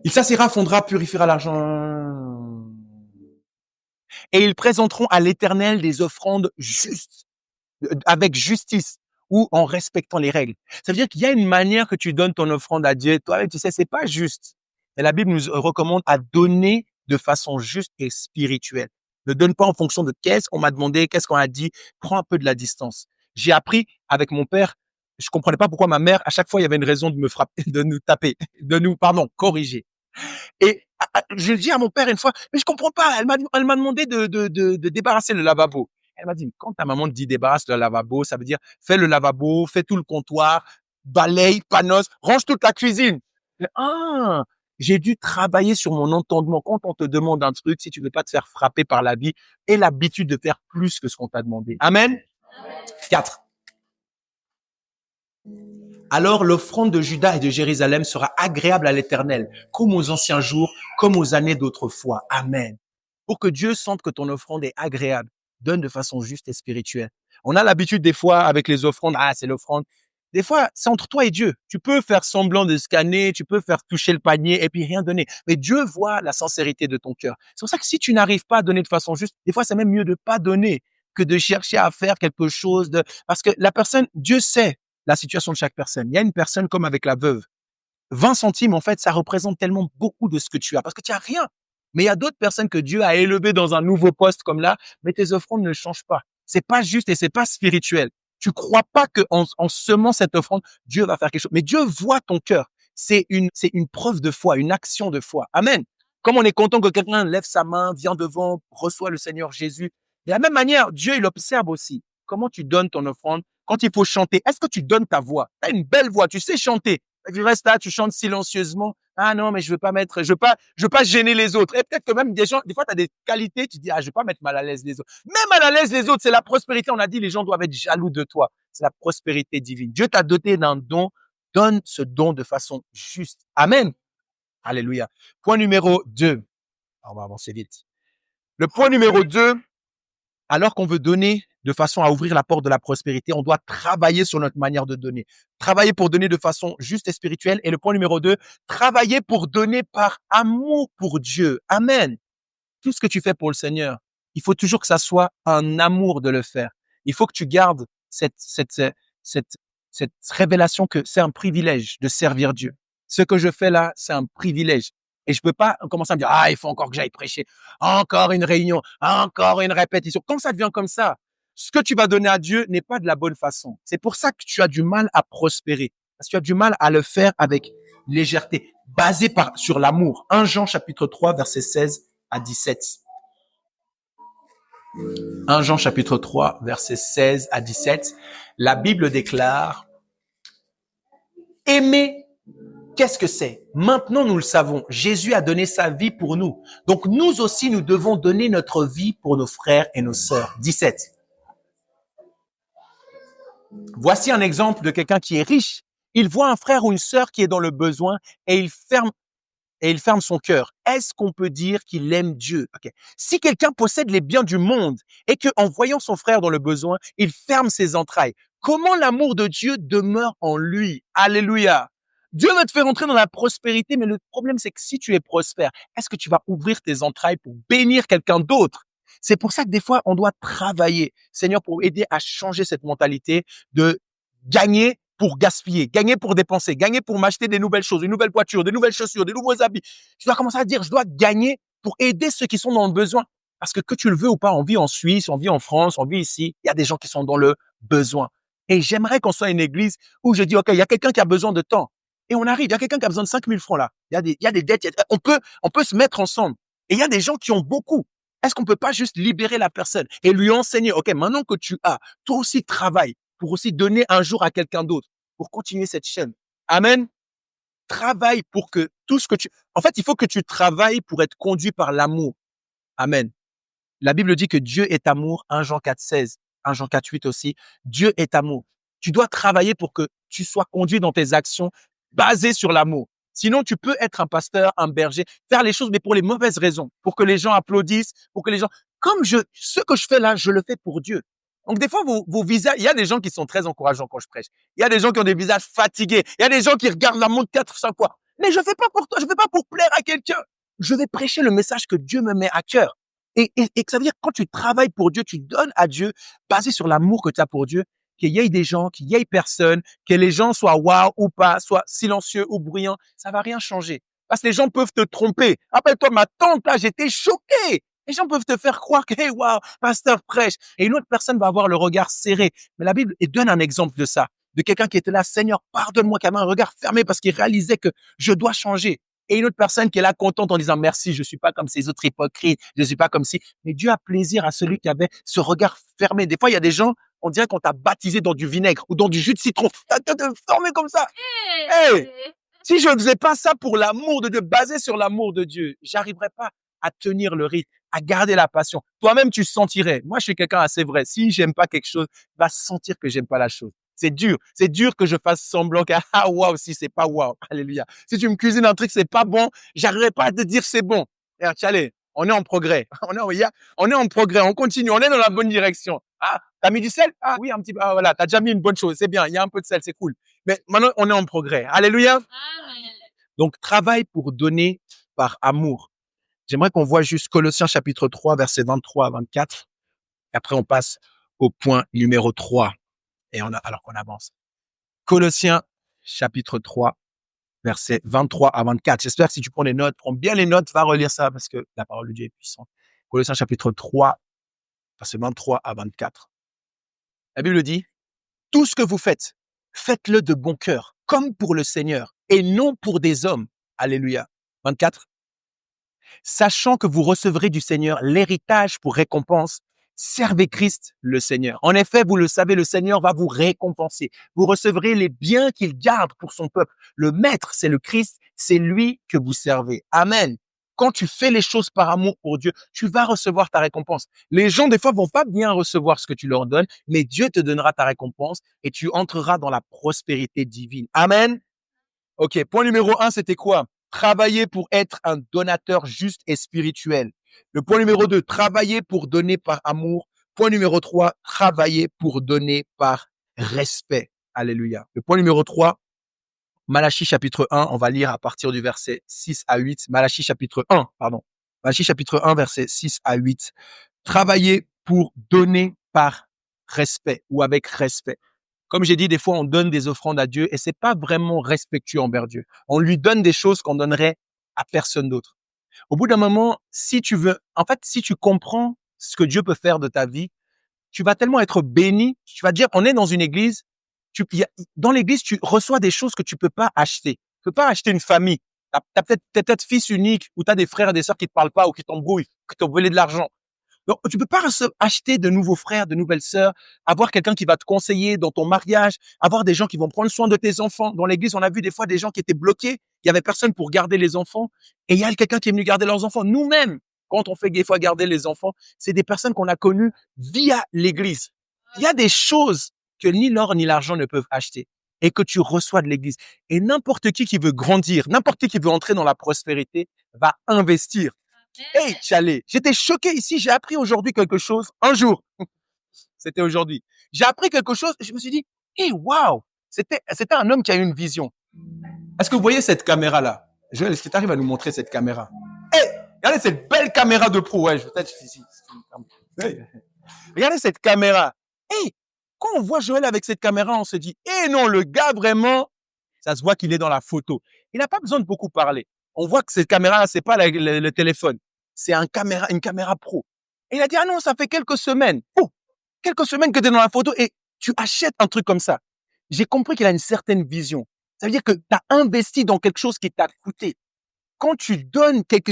Il s'assiera, fondra, purifiera l'argent. Et ils présenteront à l'Éternel des offrandes justes, avec justice ou en respectant les règles. Ça veut dire qu'il y a une manière que tu donnes ton offrande à Dieu. Toi, tu sais, c'est pas juste. Et la Bible nous recommande à donner de façon juste et spirituelle. Ne donne pas en fonction de qu'est-ce qu'on m'a demandé, qu'est-ce qu'on a dit. Prends un peu de la distance. J'ai appris avec mon père, je comprenais pas pourquoi ma mère, à chaque fois, il y avait une raison de me frapper, de nous taper, corriger. Et je dis à mon père une fois, mais je comprends pas. Elle m'a demandé de débarrasser le lavabo. Elle m'a dit, quand ta maman te dit débarrasse le lavabo, ça veut dire fais le lavabo, fais tout le comptoir, balaye, panosse, range toute la cuisine. Ah, j'ai dû travailler sur mon entendement. Quand on te demande un truc, si tu veux pas te faire frapper par la vie, aie l'habitude de faire plus que ce qu'on t'a demandé. Amen. 4. Alors l'offrande de Juda et de Jérusalem sera agréable à l'Éternel, comme aux anciens jours, comme aux années d'autrefois. Amen. Pour que Dieu sente que ton offrande est agréable, donne de façon juste et spirituelle. On a l'habitude des fois avec les offrandes, ah c'est l'offrande. Des fois, c'est entre toi et Dieu. Tu peux faire semblant de scanner, tu peux faire toucher le panier et puis rien donner. Mais Dieu voit la sincérité de ton cœur. C'est pour ça que si tu n'arrives pas à donner de façon juste, des fois c'est même mieux de pas donner que de chercher à faire quelque chose parce que la personne, Dieu sait la situation de chaque personne. Il y a une personne comme avec la veuve. 20 centimes, en fait, ça représente tellement beaucoup de ce que tu as parce que tu as rien. Mais il y a d'autres personnes que Dieu a élevées dans un nouveau poste comme là, mais tes offrandes ne changent pas. C'est pas juste et c'est pas spirituel. Tu crois pas que en semant cette offrande, Dieu va faire quelque chose. Mais Dieu voit ton cœur. C'est une preuve de foi, une action de foi. Amen. Comme on est content que quelqu'un lève sa main, vient devant, reçoit le Seigneur Jésus. De la même manière, Dieu, il observe aussi comment tu donnes ton offrande. Quand il faut chanter, est-ce que tu donnes ta voix? Tu as une belle voix, tu sais chanter. Tu restes là, tu chantes silencieusement. Ah non, mais je veux pas gêner les autres. Et peut-être que même des fois, tu as des qualités, tu dis, ah, je veux pas mettre mal à l'aise les autres. Même mal à l'aise les autres, c'est la prospérité. On a dit, les gens doivent être jaloux de toi. C'est la prospérité divine. Dieu t'a doté d'un don. Donne ce don de façon juste. Amen. Alléluia. Point numéro 2. On va avancer vite. Le point numéro 2, alors qu'on veut donner de façon à ouvrir la porte de la prospérité, on doit travailler sur notre manière de donner. Travailler pour donner de façon juste et spirituelle. Et le point numéro 2, travailler pour donner par amour pour Dieu. Amen. Tout ce que tu fais pour le Seigneur, il faut toujours que ça soit un amour de le faire. Il faut que tu gardes cette révélation que c'est un privilège de servir Dieu. Ce que je fais là, c'est un privilège. Et je peux pas commencer à me dire, ah, il faut encore que j'aille prêcher. Encore une réunion, encore une répétition. Quand ça devient comme ça, ce que tu vas donner à Dieu n'est pas de la bonne façon. C'est pour ça que tu as du mal à prospérer. Parce que tu as du mal à le faire avec légèreté, basé sur l'amour. 1 Jean chapitre 3, verset 16 à 17. 1 Jean chapitre 3, versets 16 à 17, la Bible déclare « Aimer, qu'est-ce que c'est? Maintenant, nous le savons. Jésus a donné sa vie pour nous. Donc, nous aussi, nous devons donner notre vie pour nos frères et nos sœurs. » 17. Voici un exemple de quelqu'un qui est riche. Il voit un frère ou une sœur qui est dans le besoin et il ferme son cœur. Est-ce qu'on peut dire qu'il aime Dieu? Okay. Si quelqu'un possède les biens du monde et qu'en voyant son frère dans le besoin, il ferme ses entrailles, comment l'amour de Dieu demeure en lui? Alléluia! Dieu veut te faire entrer dans la prospérité, mais le problème, c'est que si tu es prospère, est-ce que tu vas ouvrir tes entrailles pour bénir quelqu'un d'autre? C'est pour ça que des fois, on doit travailler, Seigneur, pour aider à changer cette mentalité de gagner pour gaspiller, gagner pour dépenser, gagner pour m'acheter des nouvelles choses, une nouvelle voiture, des nouvelles chaussures, des nouveaux habits. Je dois commencer à dire, je dois gagner pour aider ceux qui sont dans le besoin. Parce que tu le veux ou pas, on vit en Suisse, on vit en France, on vit ici, il y a des gens qui sont dans le besoin. Et j'aimerais qu'on soit une église où je dis, OK, il y a quelqu'un qui a besoin de temps. Et on arrive, il y a quelqu'un qui a besoin de 5 000 francs là. Il y a des dettes, on peut se mettre ensemble. Et il y a des gens qui ont beaucoup. Est-ce qu'on peut pas juste libérer la personne et lui enseigner, OK, maintenant que tu as, toi aussi travaille pour aussi donner un jour à quelqu'un d'autre, pour continuer cette chaîne. Amen. Travaille pour que tout ce que en fait, il faut que tu travailles pour être conduit par l'amour. Amen. La Bible dit que Dieu est amour, 1 Jean 4,16, 1 Jean 4,8 aussi. Dieu est amour. Tu dois travailler pour que tu sois conduit dans tes actions basées sur l'amour. Sinon, tu peux être un pasteur, un berger, faire les choses, mais pour les mauvaises raisons, pour que les gens applaudissent, pour que les gens, ce que je fais là, je le fais pour Dieu. Donc, des fois, vos visages, il y a des gens qui sont très encourageants quand je prêche. Il y a des gens qui ont des visages fatigués. Il y a des gens qui regardent la montre 4, 5 fois. Mais je fais pas pour toi, je fais pas pour plaire à quelqu'un. Je vais prêcher le message que Dieu me met à cœur. Et ça veut dire, quand tu travailles pour Dieu, tu donnes à Dieu, basé sur l'amour que tu as pour Dieu, qu'il y ait des gens, qu'il y ait personne, que les gens soient wow ou pas, soient silencieux ou bruyants, ça va rien changer. Parce que les gens peuvent te tromper. Rappelle-toi, ma tante, là, j'étais choqué. Les gens peuvent te faire croire que, hey, wow, pasteur prêche. Et une autre personne va avoir le regard serré. Mais la Bible donne un exemple de ça. De quelqu'un qui était là, Seigneur, pardonne-moi, qui avait un regard fermé parce qu'il réalisait que je dois changer. Et une autre personne qui est là contente en disant merci, je suis pas comme ces autres hypocrites, je suis pas comme si. Mais Dieu a plaisir à celui qui avait ce regard fermé. Des fois, il y a des gens, on dirait qu'on t'a baptisé dans du vinaigre ou dans du jus de citron. T'as formé comme ça. Hey! Si je ne faisais pas ça pour l'amour de Dieu, basé sur l'amour de Dieu, j'arriverais pas à tenir le rythme, à garder la passion. Toi-même, tu sentirais. Moi, je suis quelqu'un assez vrai. Si j'aime pas quelque chose, va sentir que j'aime pas la chose. C'est dur. C'est dur que je fasse semblant que, ah, waouh, si c'est pas waouh. Alléluia. Si tu me cuisines un truc, c'est pas bon, j'arriverai pas à te dire c'est bon. Et allez, on est en progrès. On est en progrès. On continue. On est dans la bonne direction. Ah, t'as mis du sel? Ah, oui, un petit peu. Ah, voilà. T'as déjà mis une bonne chose. C'est bien. Il y a un peu de sel. C'est cool. Mais maintenant, on est en progrès. Alléluia. Amen. Donc, travaille pour donner par amour. J'aimerais qu'on voit juste Colossiens chapitre 3, versets 23 à 24. Et après, on passe au point numéro 3. Et alors qu'on avance. Colossiens chapitre 3, versets 23 à 24. J'espère que si tu prends les notes, prends bien les notes, va relire ça parce que la parole de Dieu est puissante. Colossiens chapitre 3, versets 23 à 24. La Bible dit, tout ce que vous faites, faites-le de bon cœur, comme pour le Seigneur, et non pour des hommes. Alléluia. 24. Sachant que vous recevrez du Seigneur l'héritage pour récompense, servez Christ le Seigneur. En effet, vous le savez, le Seigneur va vous récompenser. Vous recevrez les biens qu'il garde pour son peuple. Le Maître, c'est le Christ, c'est lui que vous servez. Amen. Quand tu fais les choses par amour pour Dieu, tu vas recevoir ta récompense. Les gens, des fois, vont pas bien recevoir ce que tu leur donnes, mais Dieu te donnera ta récompense et tu entreras dans la prospérité divine. Amen. OK, point numéro 1, c'était quoi? Travailler pour être un donateur juste et spirituel. Le point numéro 2, travailler pour donner par amour. Point numéro 3, travailler pour donner par respect. Alléluia. Le point numéro 3, Malachie chapitre 1, on va lire à partir du verset 6 à 8. Malachie chapitre 1, verset 6 à 8. Travailler pour donner par respect ou avec respect. Comme j'ai dit, des fois, on donne des offrandes à Dieu et c'est pas vraiment respectueux envers Dieu. On lui donne des choses qu'on donnerait à personne d'autre. Au bout d'un moment, si tu comprends ce que Dieu peut faire de ta vie, tu vas tellement être béni. Tu vas dire, on est dans une église. Dans l'église, tu reçois des choses que tu peux pas acheter. Tu peux pas acheter une famille. T'es peut-être fils unique ou t'as des frères et des sœurs qui te parlent pas ou qui t'embrouillent, qui t'ont volé de l'argent. Donc, tu peux pas acheter de nouveaux frères, de nouvelles sœurs, avoir quelqu'un qui va te conseiller dans ton mariage, avoir des gens qui vont prendre soin de tes enfants. Dans l'église, on a vu des fois des gens qui étaient bloqués. Il y avait personne pour garder les enfants. Et il y a quelqu'un qui est venu garder leurs enfants. Nous-mêmes, quand on fait des fois garder les enfants, c'est des personnes qu'on a connues via l'église. Il y a des choses que ni l'or ni l'argent ne peuvent acheter et que tu reçois de l'église. Et n'importe qui veut grandir, n'importe qui veut entrer dans la prospérité va investir. Hey, Tchalé, j'étais choqué ici, j'ai appris aujourd'hui quelque chose, un jour, c'était aujourd'hui. J'ai appris quelque chose, et je me suis dit, hey, waouh, c'était un homme qui a eu une vision. Est-ce que vous voyez cette caméra-là? Joël, est-ce que tu arrives à nous montrer cette caméra? Hey, regardez cette belle caméra de pro, ouais, peut-être ici. Hey, regardez cette caméra. Hey, quand on voit Joël avec cette caméra, on se dit, eh non, le gars vraiment, ça se voit qu'il est dans la photo. Il n'a pas besoin de beaucoup parler. On voit que cette caméra, c'est pas le téléphone. C'est une caméra pro. Et il a dit, ah non, ça fait quelques semaines. Oh, quelques semaines que tu es dans la photo et tu achètes un truc comme ça. J'ai compris qu'il a une certaine vision. Ça veut dire que tu as investi dans quelque chose qui t'a coûté. Quand tu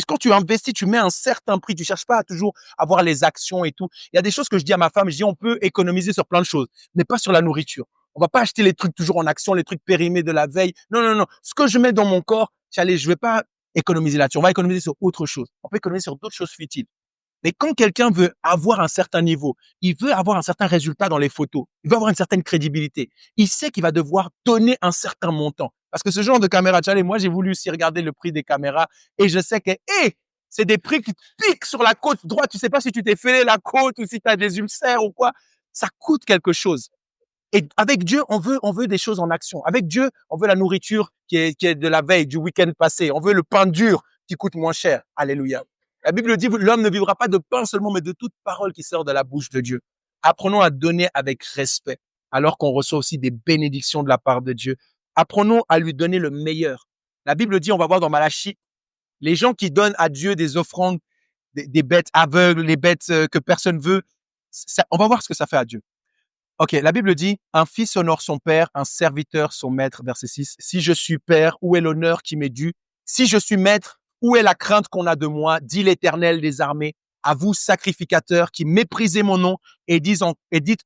quand tu investis, tu mets un certain prix. Tu cherches pas à toujours avoir les actions et tout. Il y a des choses que je dis à ma femme, je dis, on peut économiser sur plein de choses, mais pas sur la nourriture. On va pas acheter les trucs toujours en action, les trucs périmés de la veille. Non, non, non. Ce que je mets dans mon corps, je vais pas économiser là-dessus. On va économiser sur autre chose. On peut économiser sur d'autres choses futiles. Mais quand quelqu'un veut avoir un certain niveau, il veut avoir un certain résultat dans les photos, il veut avoir une certaine crédibilité, il sait qu'il va devoir donner un certain montant. Parce que ce genre de caméra, moi, j'ai voulu aussi regarder le prix des caméras et je sais que, c'est des prix qui piquent sur la côte droite. Tu sais pas si tu t'es fêlé la côte ou si tu as des ulcères ou quoi. Ça coûte quelque chose. Et avec Dieu, on veut des choses en action. Avec Dieu, on veut la nourriture qui est de la veille, du week-end passé. On veut le pain dur qui coûte moins cher. Alléluia. La Bible dit, l'homme ne vivra pas de pain seulement, mais de toute parole qui sort de la bouche de Dieu. Apprenons à donner avec respect, alors qu'on reçoit aussi des bénédictions de la part de Dieu. Apprenons à lui donner le meilleur. La Bible dit, on va voir dans Malachie, les gens qui donnent à Dieu des offrandes, des bêtes aveugles, les bêtes que personne veut, on va voir ce que ça fait à Dieu. Ok, la Bible dit, un fils honore son père, un serviteur son maître, verset 6. Si je suis père, où est l'honneur qui m'est dû? Si je suis maître, où est la crainte qu'on a de moi? Dit l'Éternel des armées. À vous, sacrificateurs, qui méprisez mon nom et dites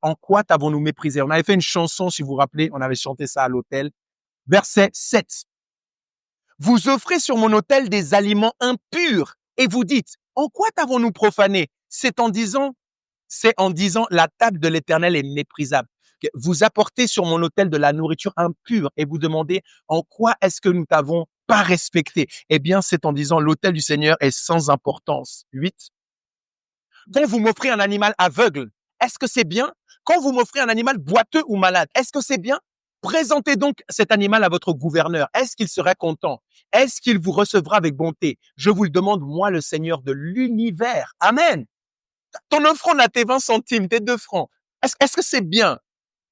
en quoi t'avons-nous méprisé? On avait fait une chanson, si vous vous rappelez, on avait chanté ça à l'autel. Verset 7. Vous offrez sur mon autel des aliments impurs et vous dites, en quoi t'avons-nous profané? C'est en disant, la table de l'Éternel est méprisable. Vous apportez sur mon autel de la nourriture impure et vous demandez en quoi est-ce que nous t'avons pas respecté? Eh bien, c'est en disant l'autel du Seigneur est sans importance. 8. Quand vous m'offrez un animal aveugle, est-ce que c'est bien? Quand vous m'offrez un animal boiteux ou malade, est-ce que c'est bien? Présentez donc cet animal à votre gouverneur. Est-ce qu'il serait content? Est-ce qu'il vous recevra avec bonté? Je vous le demande, moi, le Seigneur de l'univers. Amen. Ton offrande à tes 20 centimes, tes 2 francs, est-ce que c'est bien?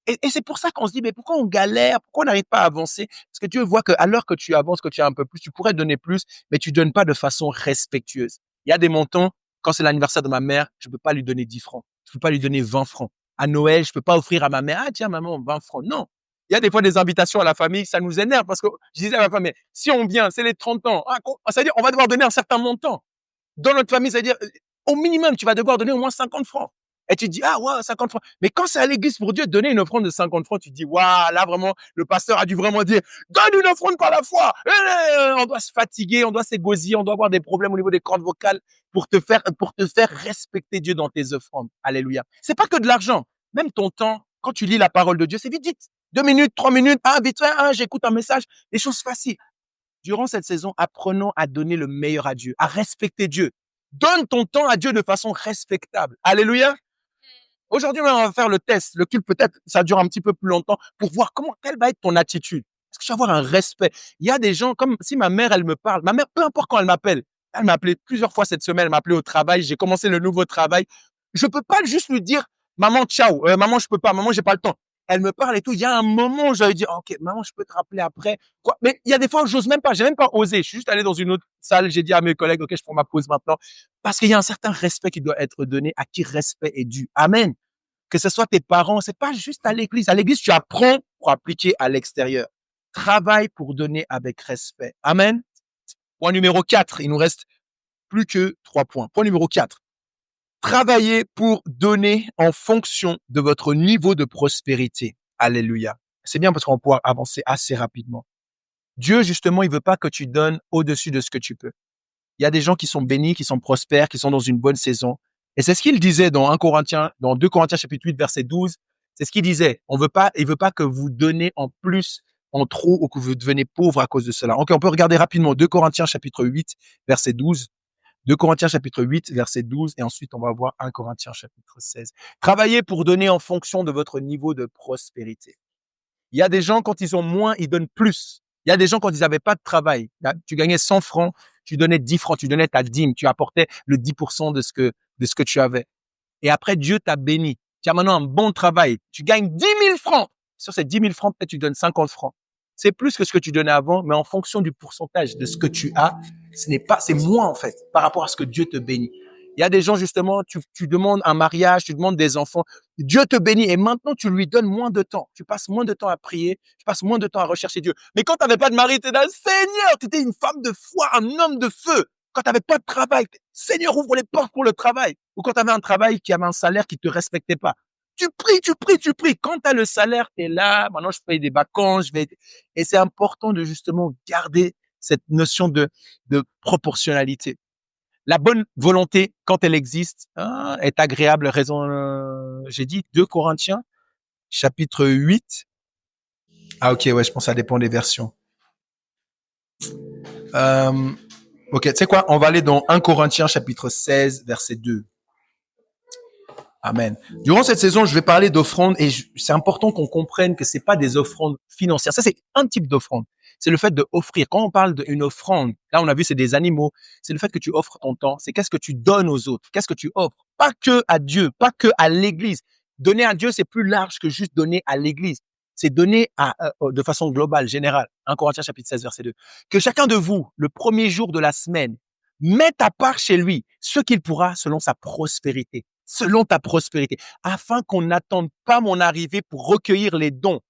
Et c'est pour ça qu'on se dit, mais pourquoi on galère? Pourquoi on n'arrive pas à avancer? Parce que Dieu voit qu'à l'heure que tu avances, que tu as un peu plus, tu pourrais donner plus, mais tu donnes pas de façon respectueuse. Il y a des montants, quand c'est l'anniversaire de ma mère, je peux pas lui donner 10 francs. Je peux pas lui donner 20 francs. À Noël, je peux pas offrir à ma mère, ah tiens maman, 20 francs. Non. Il y a des fois des invitations à la famille, ça nous énerve parce que je disais à ma femme, mais si on vient, c'est les 30 ans, ça veut dire on va devoir donner un certain montant. Dans notre famille, ça veut dire au minimum, tu vas devoir donner au moins 50 francs. Et tu te dis, ah, ouais, 50 francs. Mais quand c'est à l'église pour Dieu, donner une offrande de 50 francs, tu te dis, waouh, là, vraiment, le pasteur a dû vraiment dire, donne une offrande par la foi. On doit se fatiguer, on doit s'égosiller, on doit avoir des problèmes au niveau des cordes vocales pour te faire respecter Dieu dans tes offrandes. Alléluia. C'est pas que de l'argent. Même ton temps, quand tu lis la parole de Dieu, c'est vite, vite. 2 minutes, 3 minutes, vite fait, j'écoute un message. Des choses faciles. Durant cette saison, apprenons à donner le meilleur à Dieu, à respecter Dieu. Donne ton temps à Dieu de façon respectable. Alléluia. Aujourd'hui, on va faire le test. Le culte, peut-être, ça dure un petit peu plus longtemps pour voir quelle va être ton attitude. Est-ce que tu vas avoir un respect? Il y a des gens, comme si ma mère, elle me parle. Ma mère, peu importe quand elle m'appelle. Elle m'a appelé plusieurs fois cette semaine. Elle m'a appelé au travail. J'ai commencé le nouveau travail. Je peux pas juste lui dire, maman, ciao. Maman, je peux pas. Maman, j'ai pas le temps. Elle me parle et tout. Il y a un moment où j'avais dit, ok, maman, je peux te rappeler après. Quoi? Mais il y a des fois où j'ose même pas. J'ai même pas osé. Je suis juste allé dans une autre salle. J'ai dit à mes collègues, ok, je prends ma pause maintenant. Parce qu'il y a un certain respect qui doit être donné à qui respect est dû. Amen. Que ce soit tes parents, c'est pas juste à l'église. À l'église, tu apprends pour appliquer à l'extérieur. Travaille pour donner avec respect. Amen. Point numéro 4. Il nous reste plus que 3 points. Point numéro 4. Travaillez pour donner en fonction de votre niveau de prospérité. Alléluia. C'est bien parce qu'on va pouvoir avancer assez rapidement. Dieu, justement, il veut pas que tu donnes au-dessus de ce que tu peux. Il y a des gens qui sont bénis, qui sont prospères, qui sont dans une bonne saison. Et c'est ce qu'il disait dans 2 Corinthiens chapitre 8, verset 12. C'est ce qu'il disait. Il veut pas que vous donnez en plus, en trop, ou que vous devenez pauvre à cause de cela. Ok, on peut regarder rapidement 2 Corinthiens chapitre 8, verset 12. 2 Corinthiens chapitre 8, verset 12. Et ensuite, on va voir 1 Corinthiens chapitre 16. Travaillez pour donner en fonction de votre niveau de prospérité. Il y a des gens, quand ils ont moins, ils donnent plus. Il y a des gens, quand ils n'avaient pas de travail, tu gagnais 100 francs, tu donnais 10 francs, tu donnais ta dîme, tu apportais le 10% de ce que tu avais. Et après, Dieu t'a béni. Tu as maintenant un bon travail. Tu gagnes 10 000 francs. Sur ces 10 000 francs, peut-être tu donnes 50 francs. C'est plus que ce que tu donnais avant, mais en fonction du pourcentage de ce que tu as, c'est moins en fait, par rapport à ce que Dieu te bénit. Il y a des gens, justement, tu demandes un mariage, tu demandes des enfants. Dieu te bénit et maintenant, tu lui donnes moins de temps. Tu passes moins de temps à prier, tu passes moins de temps à rechercher Dieu. Mais quand tu n'avais pas de mari, tu étais là, Seigneur, tu étais une femme de foi, un homme de feu. Quand tu n'avais pas de travail, Seigneur, ouvre les portes pour le travail. Ou quand tu avais un travail qui avait un salaire qui te respectait pas. Tu pries, tu pries, tu pries. Quand tu as le salaire, tu es là, maintenant je paye des vacances, et c'est important de justement garder cette notion de proportionnalité. La bonne volonté, quand elle existe, est agréable. J'ai dit 2 Corinthiens, chapitre 8. Ah, ok, ouais, je pense que ça dépend des versions. Ok, tu sais quoi? On va aller dans 1 Corinthiens, chapitre 16, verset 2. Amen. Durant cette saison, je vais parler d'offrandes et c'est important qu'on comprenne que c'est pas des offrandes financières. Ça, c'est un type d'offrande. C'est le fait de offrir. Quand on parle d'une offrande, là, on a vu, c'est des animaux. C'est le fait que tu offres ton temps. C'est qu'est-ce que tu donnes aux autres. Qu'est-ce que tu offres? Pas que à Dieu, pas que à l'église. Donner à Dieu, c'est plus large que juste donner à l'église. C'est donner de façon globale, générale. 1 Corinthiens chapitre 16, verset 2. Que chacun de vous, le premier jour de la semaine, mette à part chez lui ce qu'il pourra selon sa prospérité. Selon ta prospérité, afin qu'on n'attende pas mon arrivée pour recueillir les dons.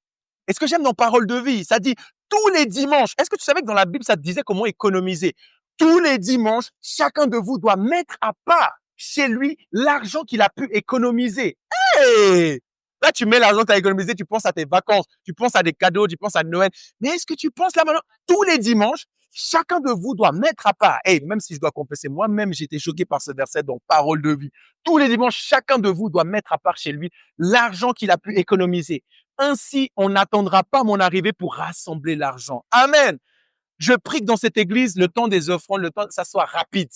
Et ce que j'aime dans Parole de vie, ça dit tous les dimanches. Est-ce que tu savais que dans la Bible, ça te disait comment économiser? Tous les dimanches, chacun de vous doit mettre à part chez lui l'argent qu'il a pu économiser. Hey! Là, tu mets l'argent que tu as économisé, tu penses à tes vacances, tu penses à des cadeaux, tu penses à Noël. Mais est-ce que tu penses là maintenant, tous les dimanches, chacun de vous doit mettre à part. Et même si je dois confesser, moi-même, j'étais choqué par ce verset dans Parole de vie. Tous les dimanches, chacun de vous doit mettre à part chez lui l'argent qu'il a pu économiser. Ainsi, on n'attendra pas mon arrivée pour rassembler l'argent. Amen. Je prie que dans cette église, le temps des offrandes, le temps, ça soit rapide.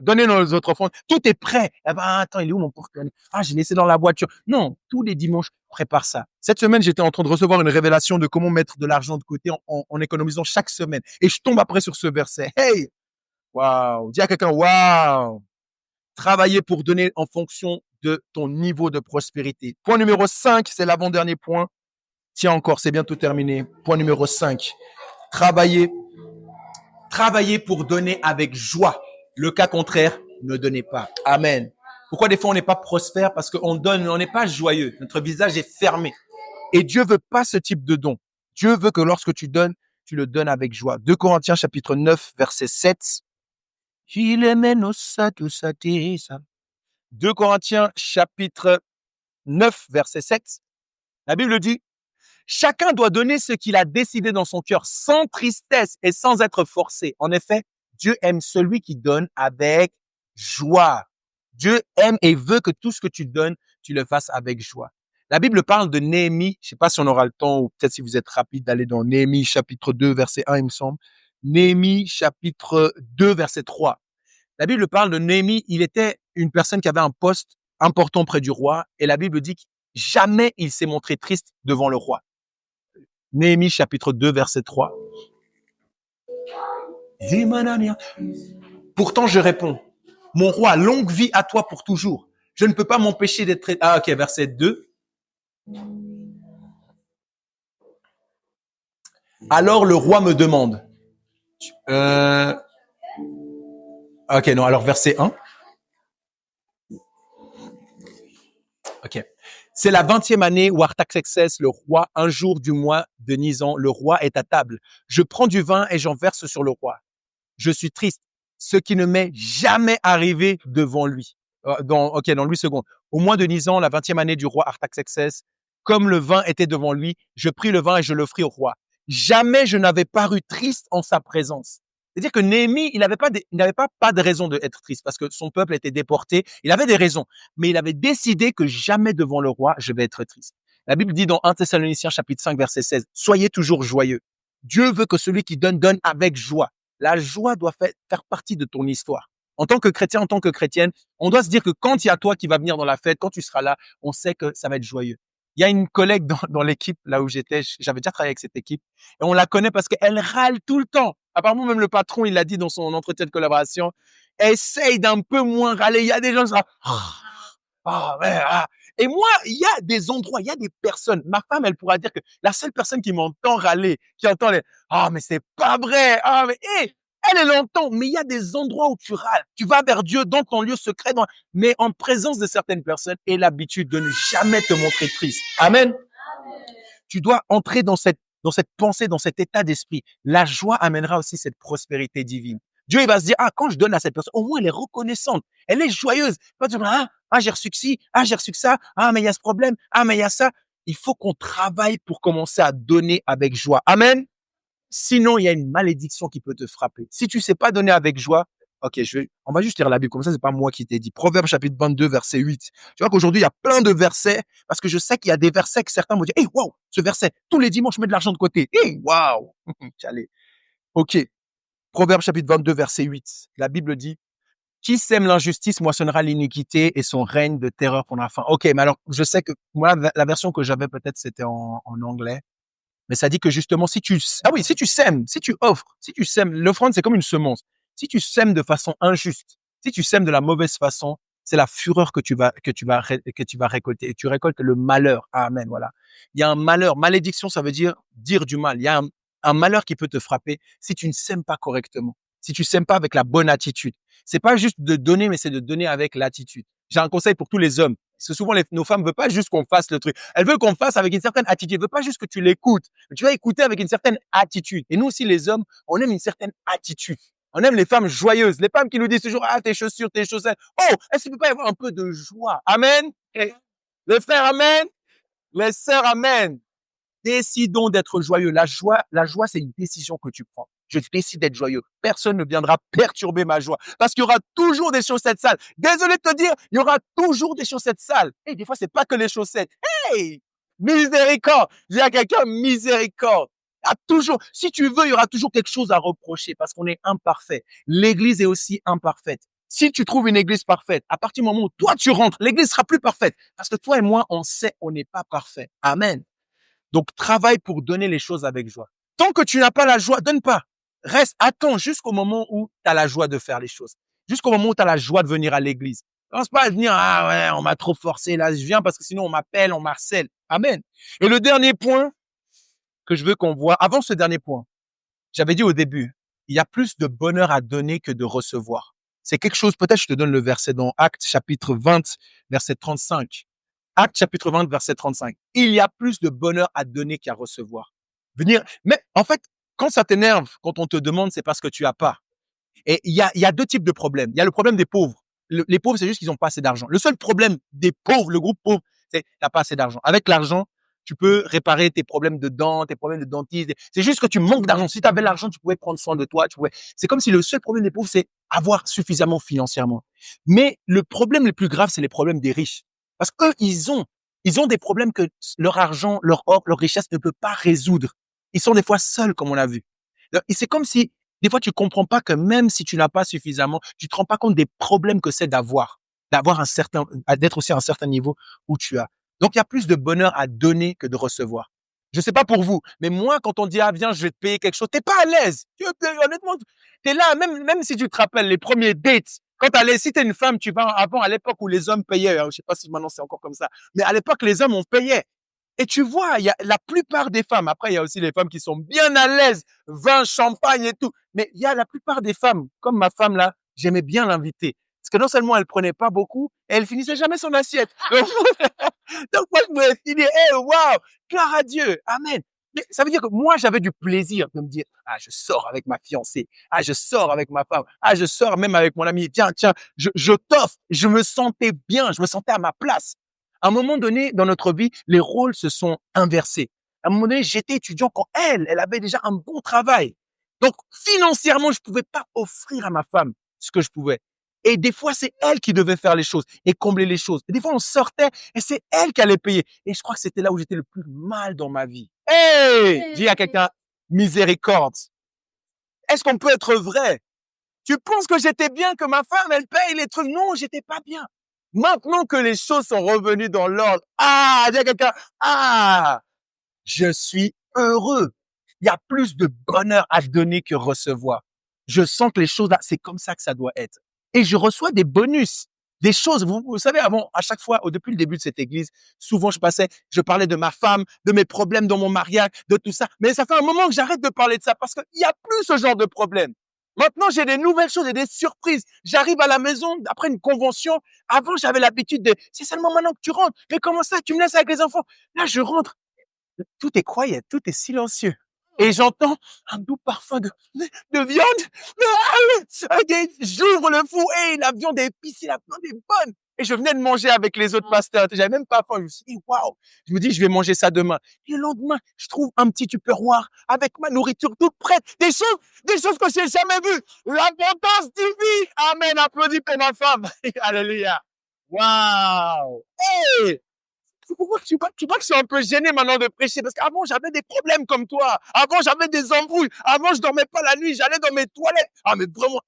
Donnez nos autres offrandes. Tout est prêt. Eh ben, attends, il est où mon porte-monnaie? Ah, j'ai laissé dans la voiture. Non, tous les dimanches, prépare ça. Cette semaine, j'étais en train de recevoir une révélation de comment mettre de l'argent de côté en économisant chaque semaine. Et je tombe après sur ce verset. Hey! Waouh! Dis à quelqu'un, waouh! Travailler pour donner en fonction de ton niveau de prospérité. Point numéro 5, c'est l'avant-dernier point. Tiens encore, c'est bientôt terminé. Point numéro 5. Travailler pour donner avec joie. Le cas contraire, ne donnez pas. Amen. Pourquoi des fois on n'est pas prospère? Parce qu'on donne, on n'est pas joyeux. Notre visage est fermé. Et Dieu veut pas ce type de don. Dieu veut que lorsque tu donnes, tu le donnes avec joie. 2 Corinthiens chapitre 9, verset 7. 2 Corinthiens chapitre 9, verset 7. La Bible dit, chacun doit donner ce qu'il a décidé dans son cœur, sans tristesse et sans être forcé. En effet, Dieu aime celui qui donne avec joie. Dieu aime et veut que tout ce que tu donnes, tu le fasses avec joie. La Bible parle de Néhémie. Je sais pas si on aura le temps ou peut-être si vous êtes rapide d'aller dans Néhémie chapitre 2, verset 1, il me semble. Néhémie chapitre 2, verset 3. La Bible parle de Néhémie. Il était une personne qui avait un poste important près du roi et la Bible dit que jamais il s'est montré triste devant le roi. Néhémie chapitre 2, verset 3. Pourtant, je réponds, mon roi, longue vie à toi pour toujours. Je ne peux pas m'empêcher d'être... Ah, ok, verset 2. Alors le roi me demande. Ok, non, alors verset 1. Ok. C'est la 20e année où Artaxerxès, le roi, un jour du mois de Nisan, le roi est à table. Je prends du vin et j'en verse sur le roi. Je suis triste, ce qui ne m'est jamais arrivé devant lui. dans Louis II. Au moins de 10 ans, la 20e année du roi Artaxerxès, comme le vin était devant lui, je pris le vin et je l'offris au roi. Jamais je n'avais paru triste en sa présence. C'est-à-dire que Néhémie, il n'avait pas de raison d'être triste parce que son peuple était déporté. Il avait des raisons, mais il avait décidé que jamais devant le roi, je vais être triste. La Bible dit dans 1 Thessaloniciens chapitre 5 verset 16, soyez toujours joyeux. Dieu veut que celui qui donne, donne avec joie. La joie doit faire partie de ton histoire. En tant que chrétien, en tant que chrétienne, on doit se dire que quand il y a toi qui va venir dans la fête, quand tu seras là, on sait que ça va être joyeux. Il y a une collègue dans l'équipe, là où j'étais, j'avais déjà travaillé avec cette équipe, et on la connaît parce qu'elle râle tout le temps. Apparemment, même le patron, il l'a dit dans son entretien de collaboration, essaye d'un peu moins râler. Il y a des gens qui seront, ouais, ah. Et moi, il y a des endroits, il y a des personnes. Ma femme, elle pourra dire que la seule personne qui m'entend râler, qui entend les, mais c'est pas vrai. Mais, elle l'entend. Mais il y a des endroits où tu râles. Tu vas vers Dieu dans ton lieu secret, mais en présence de certaines personnes et l'habitude de ne jamais te montrer triste. Amen. Tu dois entrer dans cette pensée, dans cet état d'esprit. La joie amènera aussi cette prospérité divine. Dieu, il va se dire, quand je donne à cette personne, au moins elle est reconnaissante, elle est joyeuse. Pas de j'ai reçu que ci, j'ai reçu que ça, mais il y a ce problème, mais il y a ça. Il faut qu'on travaille pour commencer à donner avec joie. Amen. Sinon, il y a une malédiction qui peut te frapper. Si tu sais pas donner avec joie, on va juste lire la Bible, comme ça, c'est pas moi qui t'ai dit. Proverbe chapitre 22, verset 8. Tu vois qu'aujourd'hui, il y a plein de versets, parce que je sais qu'il y a des versets que certains vont dire, waouh, ce verset, tous les dimanches, je mets de l'argent de côté. Waouh. Allez. Ok. Proverbe chapitre 22, verset 8. La Bible dit, qui sème l'injustice moissonnera l'iniquité et son règne de terreur pour la fin. Ok, mais alors, je sais que moi, la version que j'avais peut-être, c'était en anglais. Mais ça dit que justement, si tu sèmes, si tu offres, si tu sèmes, l'offrande, c'est comme une semence. Si tu sèmes de façon injuste, si tu sèmes de la mauvaise façon, c'est la fureur que tu vas récolter. Et tu récoltes le malheur. Amen, voilà. Il y a un malheur. Malédiction, ça veut dire du mal. Il y a un malheur qui peut te frapper si tu ne sèmes pas correctement. Si tu sèmes pas avec la bonne attitude. C'est pas juste de donner, mais c'est de donner avec l'attitude. J'ai un conseil pour tous les hommes. Parce que souvent, nos femmes veulent pas juste qu'on fasse le truc. Elles veulent qu'on fasse avec une certaine attitude. Elles veulent pas juste que tu l'écoutes. Mais tu vas écouter avec une certaine attitude. Et nous aussi, les hommes, on aime une certaine attitude. On aime les femmes joyeuses. Les femmes qui nous disent toujours, tes chaussures, tes chaussettes. Est-ce qu'il peut pas y avoir un peu de joie? Amen. Et les frères, amen. Les sœurs, amen. Décidons d'être joyeux. La joie, c'est une décision que tu prends. Je décide d'être joyeux. Personne ne viendra perturber ma joie. Parce qu'il y aura toujours des chaussettes sales. Désolé de te dire, il y aura toujours des chaussettes sales. Et des fois, c'est pas que les chaussettes. Miséricorde. Il y a quelqu'un, miséricorde. Il y a toujours, si tu veux, il y aura toujours quelque chose à reprocher parce qu'on est imparfait. L'église est aussi imparfaite. Si tu trouves une église parfaite, à partir du moment où toi tu rentres, l'église sera plus parfaite. Parce que toi et moi, on sait, on n'est pas parfait. Amen. Donc, travaille pour donner les choses avec joie. Tant que tu n'as pas la joie, donne pas. Reste, attends jusqu'au moment où tu as la joie de faire les choses. Jusqu'au moment où tu as la joie de venir à l'église. Pense pas à venir, on m'a trop forcé, là, je viens parce que sinon on m'appelle, on m'harcèle. Amen. Et le dernier point que je veux qu'on voit, avant ce dernier point, j'avais dit au début, il y a plus de bonheur à donner que de recevoir. C'est quelque chose, peut-être je te donne le verset dans Actes chapitre 20, verset 35. Actes chapitre 20, verset 35. Il y a plus de bonheur à donner qu'à recevoir. Mais en fait, quand ça t'énerve, quand on te demande, c'est parce que tu as pas. Et il y a deux types de problèmes. Il y a le problème des pauvres. Les pauvres, c'est juste qu'ils n'ont pas assez d'argent. Le seul problème des pauvres, le groupe pauvre, c'est t'as pas assez d'argent. Avec l'argent, tu peux réparer tes problèmes de dents, tes problèmes de dentiste. C'est juste que tu manques d'argent. Si tu avais l'argent, tu pouvais prendre soin de toi. C'est comme si le seul problème des pauvres, c'est avoir suffisamment financièrement. Mais le problème le plus grave, c'est les problèmes des riches. Parce qu'eux, ils ont des problèmes que leur argent, leur or, leur richesse ne peut pas résoudre. Ils sont des fois seuls, comme on l'a vu. Et c'est comme si, des fois, tu comprends pas que même si tu n'as pas suffisamment, tu te rends pas compte des problèmes que c'est d'être aussi à un certain niveau où tu as. Donc, il y a plus de bonheur à donner que de recevoir. Je sais pas pour vous, mais moi, quand on dit, viens, je vais te payer quelque chose, t'es pas à l'aise. Honnêtement, t'es là, même si tu te rappelles les premiers dates, si t'es une femme, tu vas avant, à l'époque où les hommes payaient, je sais pas si maintenant c'est encore comme ça, mais à l'époque, les hommes, on payait. Et tu vois, il y a la plupart des femmes, après, il y a aussi les femmes qui sont bien à l'aise, vin, champagne et tout. Mais il y a la plupart des femmes, comme ma femme là, j'aimais bien l'inviter. Parce que non seulement elle prenait pas beaucoup, et elle finissait jamais son assiette. Donc moi, je me suis dit, waouh, gloire à Dieu, amen. Mais ça veut dire que moi, j'avais du plaisir de me dire, ah, je sors avec ma fiancée, ah, je sors avec ma femme, ah, je sors même avec mon ami. Tiens, je t'offre. Je me sentais bien, je me sentais à ma place. À un moment donné, dans notre vie, les rôles se sont inversés. À un moment donné, j'étais étudiant quand elle avait déjà un bon travail. Donc, financièrement, je pouvais pas offrir à ma femme ce que je pouvais. Et des fois, c'est elle qui devait faire les choses et combler les choses. Et des fois, on sortait et c'est elle qui allait payer. Et je crois que c'était là où j'étais le plus mal dans ma vie. Hey! Dis à quelqu'un, miséricorde. Est-ce qu'on peut être vrai? Tu penses que j'étais bien, que ma femme, elle paye les trucs? Non, j'étais pas bien. Maintenant que les choses sont revenues dans l'ordre, dis à quelqu'un, je suis heureux. Il y a plus de bonheur à donner que recevoir. Je sens que les choses là, c'est comme ça que ça doit être. Et je reçois des bonus, des choses. Vous savez, avant, à chaque fois, depuis le début de cette église, souvent je parlais de ma femme, de mes problèmes dans mon mariage, de tout ça. Mais ça fait un moment que j'arrête de parler de ça parce qu'il y a plus ce genre de problème. Maintenant, j'ai des nouvelles choses et des surprises. J'arrive à la maison après une convention. Avant, j'avais l'habitude c'est seulement maintenant que tu rentres. Mais comment ça? Tu me laisses avec les enfants? Là, je rentre. Tout est quiet, tout est silencieux. Et j'entends un doux parfum de viande. J'ouvre le four et la viande est épicée, la viande est bonne. Et je venais de manger avec les autres pasteurs. J'avais même pas faim. Je me suis dit, waouh. Je me dis, je vais manger ça demain. Et le lendemain, je trouve un petit tupperware avec ma nourriture toute prête. Des choses que j'ai jamais vues. L'abondance divine. Amen. Applaudis pour ma femme. Alléluia. Waouh. Hey! Pourquoi tu crois que je suis un peu gêné maintenant de prêcher? Parce qu'avant, j'avais des problèmes comme toi. Avant, j'avais des embrouilles. Avant, je dormais pas la nuit. J'allais dans mes toilettes. Mais vraiment,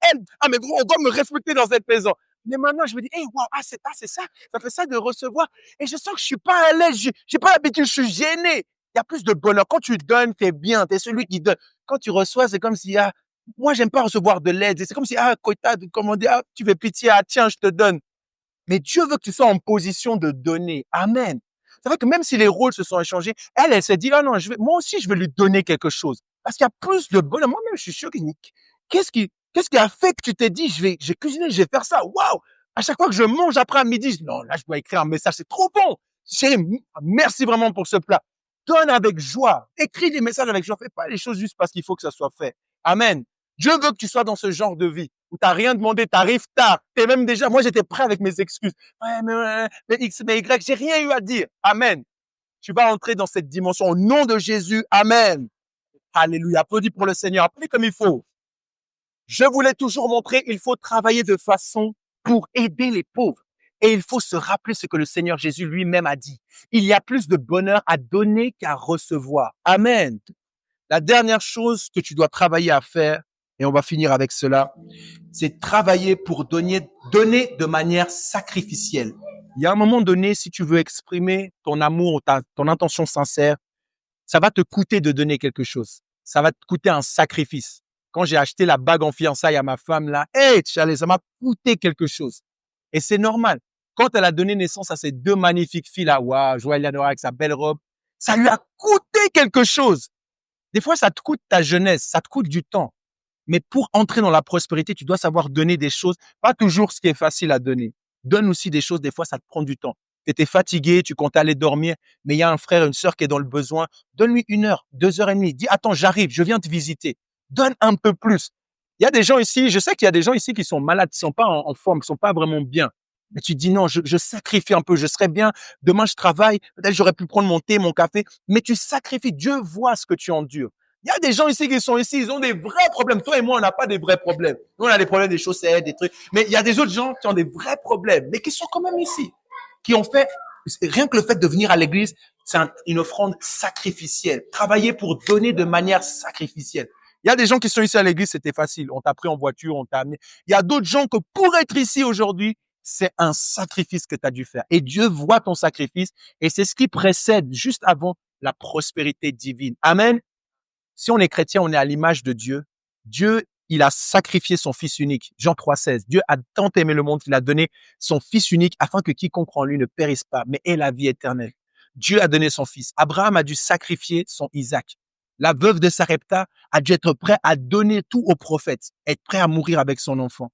mais vraiment, on doit me respecter dans cette maison. Mais maintenant, je me dis, wow, c'est ça. Ça fait ça de recevoir. Et je sens que je suis pas à l'aise. J'ai pas l'habitude. Je suis gêné. Il y a plus de bonheur. Quand tu donnes, t'es bien. T'es celui qui donne. Quand tu reçois, c'est comme si, moi, j'aime pas recevoir de l'aide. C'est comme si, comment dire, tu fais pitié. Tiens, je te donne. Mais Dieu veut que tu sois en position de donner. Amen. C'est vrai que même si les rôles se sont échangés, elle s'est dit, non, moi aussi, je vais lui donner quelque chose. Parce qu'il y a plus de bonheur. Moi-même, je suis sûr qu'est-ce qui a fait que tu t'es dit, je vais cuisiner, je vais faire ça. Waouh! À chaque fois que je mange après à midi, je dis, non, là, je dois écrire un message. C'est trop bon. Chérie, merci vraiment pour ce plat. Donne avec joie. Écris des messages avec joie. Fais pas les choses juste parce qu'il faut que ça soit fait. Amen. Dieu veut que tu sois dans ce genre de vie où t'as rien demandé, t'arrives tard. T'es même déjà, moi, j'étais prêt avec mes excuses. Ouais, mais X, mais Y, j'ai rien eu à dire. Amen. Tu vas entrer dans cette dimension au nom de Jésus. Amen. Alléluia. Applaudis pour le Seigneur. Applaudis comme il faut. Je voulais toujours montrer, il faut travailler de façon pour aider les pauvres. Et il faut se rappeler ce que le Seigneur Jésus lui-même a dit. Il y a plus de bonheur à donner qu'à recevoir. Amen. La dernière chose que tu dois travailler à faire, et on va finir avec cela, c'est travailler pour donner de manière sacrificielle. Il y a un moment donné, si tu veux exprimer ton amour, ton intention sincère, ça va te coûter de donner quelque chose. Ça va te coûter un sacrifice. Quand j'ai acheté la bague en fiançailles à ma femme, là, ça m'a coûté quelque chose. Et c'est normal. Quand elle a donné naissance à ces deux magnifiques filles là, waouh, Joël Eleanor avec sa belle robe, ça lui a coûté quelque chose. Des fois, ça te coûte ta jeunesse, ça te coûte du temps. Mais pour entrer dans la prospérité, tu dois savoir donner des choses, pas toujours ce qui est facile à donner. Donne aussi des choses, des fois, ça te prend du temps. Tu étais fatigué, tu comptes aller dormir, mais il y a un frère, une sœur qui est dans le besoin. Donne-lui 1 heure, 2 heures et demie. Dis, attends, j'arrive, je viens te visiter. Donne un peu plus. Il y a des gens ici, je sais qu'il y a des gens ici qui sont malades, qui sont pas en forme, qui sont pas vraiment bien. Mais tu dis non, je sacrifie un peu, je serai bien. Demain, je travaille. Peut-être j'aurais pu prendre mon thé, mon café. Mais tu sacrifies. Dieu voit ce que tu endures. Il y a des gens ici qui sont ici, ils ont des vrais problèmes. Toi et moi, on n'a pas des vrais problèmes. Nous, on a des problèmes des chaussettes, des trucs. Mais il y a des autres gens qui ont des vrais problèmes, mais qui sont quand même ici. Qui ont fait, rien que le fait de venir à l'église, c'est une offrande sacrificielle. Travailler pour donner de manière sacrificielle. Il y a des gens qui sont ici à l'église, c'était facile. On t'a pris en voiture, on t'a amené. Il y a d'autres gens que pour être ici aujourd'hui, c'est un sacrifice que tu as dû faire. Et Dieu voit ton sacrifice et c'est ce qui précède juste avant la prospérité divine. Amen. Si on est chrétien, on est à l'image de Dieu. Dieu, il a sacrifié son fils unique. Jean 3,16. Dieu a tant aimé le monde qu'il a donné son fils unique afin que quiconque en lui ne périsse pas, mais ait la vie éternelle. Dieu a donné son fils. Abraham a dû sacrifier son Isaac. La veuve de Sarepta a dû être prête à donner tout au prophète, être prêt à mourir avec son enfant.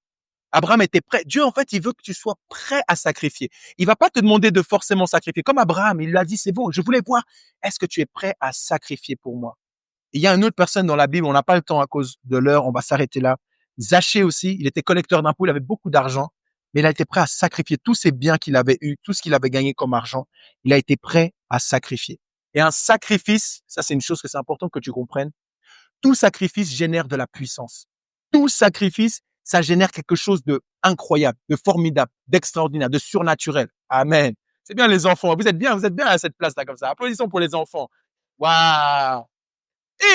Abraham était prêt. Dieu, en fait, il veut que tu sois prêt à sacrifier. Il va pas te demander de forcément sacrifier. Comme Abraham, il lui a dit, c'est bon, je voulais voir, est-ce que tu es prêt à sacrifier pour moi? Il y a une autre personne dans la Bible, on n'a pas le temps à cause de l'heure, on va s'arrêter là. Zachée aussi, il était collecteur d'impôts, il avait beaucoup d'argent, mais il a été prêt à sacrifier tous ses biens qu'il avait eus, tout ce qu'il avait gagné comme argent. Il a été prêt à sacrifier. Et un sacrifice, ça c'est une chose que c'est important que tu comprennes, tout sacrifice génère de la puissance. Tout sacrifice, ça génère quelque chose de incroyable, de formidable, d'extraordinaire, de surnaturel. Amen. C'est bien les enfants. Vous êtes bien à cette place-là comme ça. Applaudissons pour les enfants. Waouh!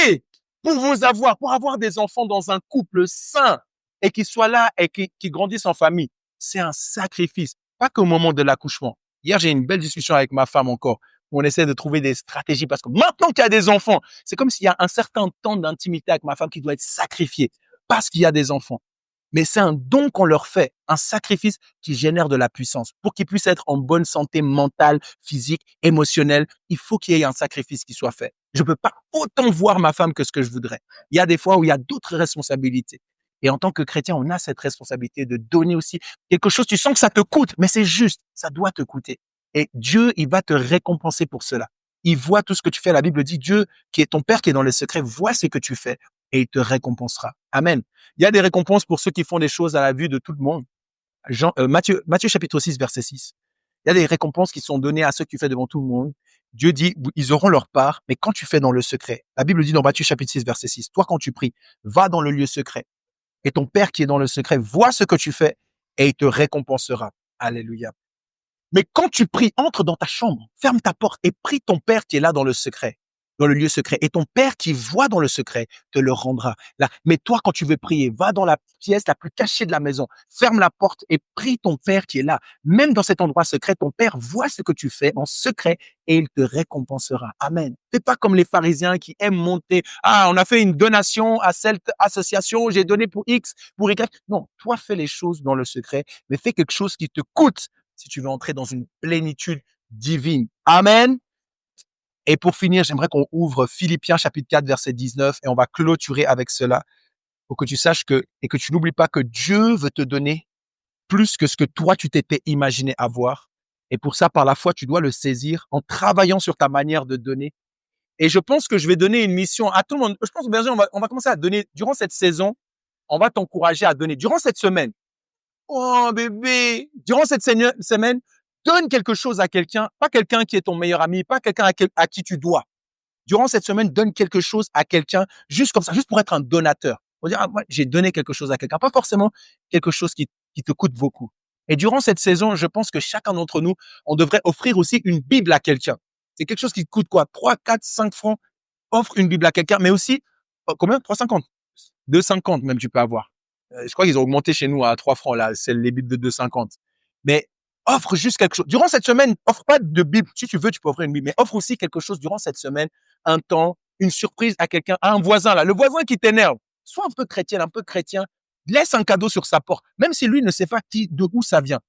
Et pour avoir des enfants dans un couple sain et qui soient là et qui grandissent en famille, c'est un sacrifice. Pas qu'au moment de l'accouchement. Hier, j'ai eu une belle discussion avec ma femme encore, où on essaie de trouver des stratégies parce que maintenant qu'il y a des enfants, c'est comme s'il y a un certain temps d'intimité avec ma femme qui doit être sacrifié parce qu'il y a des enfants. Mais c'est un don qu'on leur fait, un sacrifice qui génère de la puissance. Pour qu'ils puissent être en bonne santé mentale, physique, émotionnelle, il faut qu'il y ait un sacrifice qui soit fait. Je peux pas autant voir ma femme que ce que je voudrais. Il y a des fois où il y a d'autres responsabilités. Et en tant que chrétien, on a cette responsabilité de donner aussi quelque chose. Tu sens que ça te coûte, mais c'est juste. Ça doit te coûter. Et Dieu, il va te récompenser pour cela. Il voit tout ce que tu fais. La Bible dit, Dieu, qui est ton Père, qui est dans les secrets, voit ce que tu fais et il te récompensera. Amen. Il y a des récompenses pour ceux qui font des choses à la vue de tout le monde. Matthieu chapitre 6, verset 6. Il y a des récompenses qui sont données à ceux qui font devant tout le monde. Dieu dit, ils auront leur part, mais quand tu fais dans le secret, la Bible dit dans Matthieu chapitre 6, verset 6, toi quand tu pries, va dans le lieu secret. Et ton Père qui est dans le secret voit ce que tu fais et il te récompensera. Alléluia. Mais quand tu pries, entre dans ta chambre, ferme ta porte et prie ton Père qui est là dans le secret, dans le lieu secret. Et ton Père qui voit dans le secret te le rendra. Là. Mais toi, quand tu veux prier, va dans la pièce la plus cachée de la maison, ferme la porte et prie ton Père qui est là. Même dans cet endroit secret, ton Père voit ce que tu fais en secret et il te récompensera. Amen. Fais pas comme les pharisiens qui aiment monter. Ah, on a fait une donation à cette association, j'ai donné pour X, pour Y. Non, toi, fais les choses dans le secret, mais fais quelque chose qui te coûte si tu veux entrer dans une plénitude divine. Amen. Et pour finir, j'aimerais qu'on ouvre Philippiens chapitre 4, verset 19 et on va clôturer avec cela pour que tu saches et que tu n'oublies pas que Dieu veut te donner plus que ce que toi tu t'étais imaginé avoir. Et pour ça, par la foi, tu dois le saisir en travaillant sur ta manière de donner. Et je pense que je vais donner une mission à tout le monde. Je pense, Berger, on va commencer à donner durant cette saison. On va t'encourager à donner durant cette semaine. Oh, bébé, durant cette semaine, donne quelque chose à quelqu'un, pas quelqu'un qui est ton meilleur ami, pas quelqu'un à qui tu dois. Durant cette semaine, donne quelque chose à quelqu'un, juste comme ça, juste pour être un donateur. On dire, ah, moi, j'ai donné quelque chose à quelqu'un, pas forcément quelque chose qui te coûte beaucoup. Et durant cette saison, je pense que chacun d'entre nous, on devrait offrir aussi une Bible à quelqu'un. C'est quelque chose qui coûte quoi? 3, 4, 5 francs. Offre une Bible à quelqu'un, mais aussi, combien? 3,50. 2,50 même, tu peux avoir. Je crois qu'ils ont augmenté chez nous à 3 francs, là, c'est les Bibles de 2,50. Mais offre juste quelque chose. Durant cette semaine, offre pas de Bible. Si tu veux, tu peux offrir une Bible, mais offre aussi quelque chose durant cette semaine, un temps, une surprise à quelqu'un, à un voisin, là, le voisin qui t'énerve. Sois un peu chrétien, un peu chrétien. Laisse un cadeau sur sa porte, même si lui ne sait pas de où ça vient.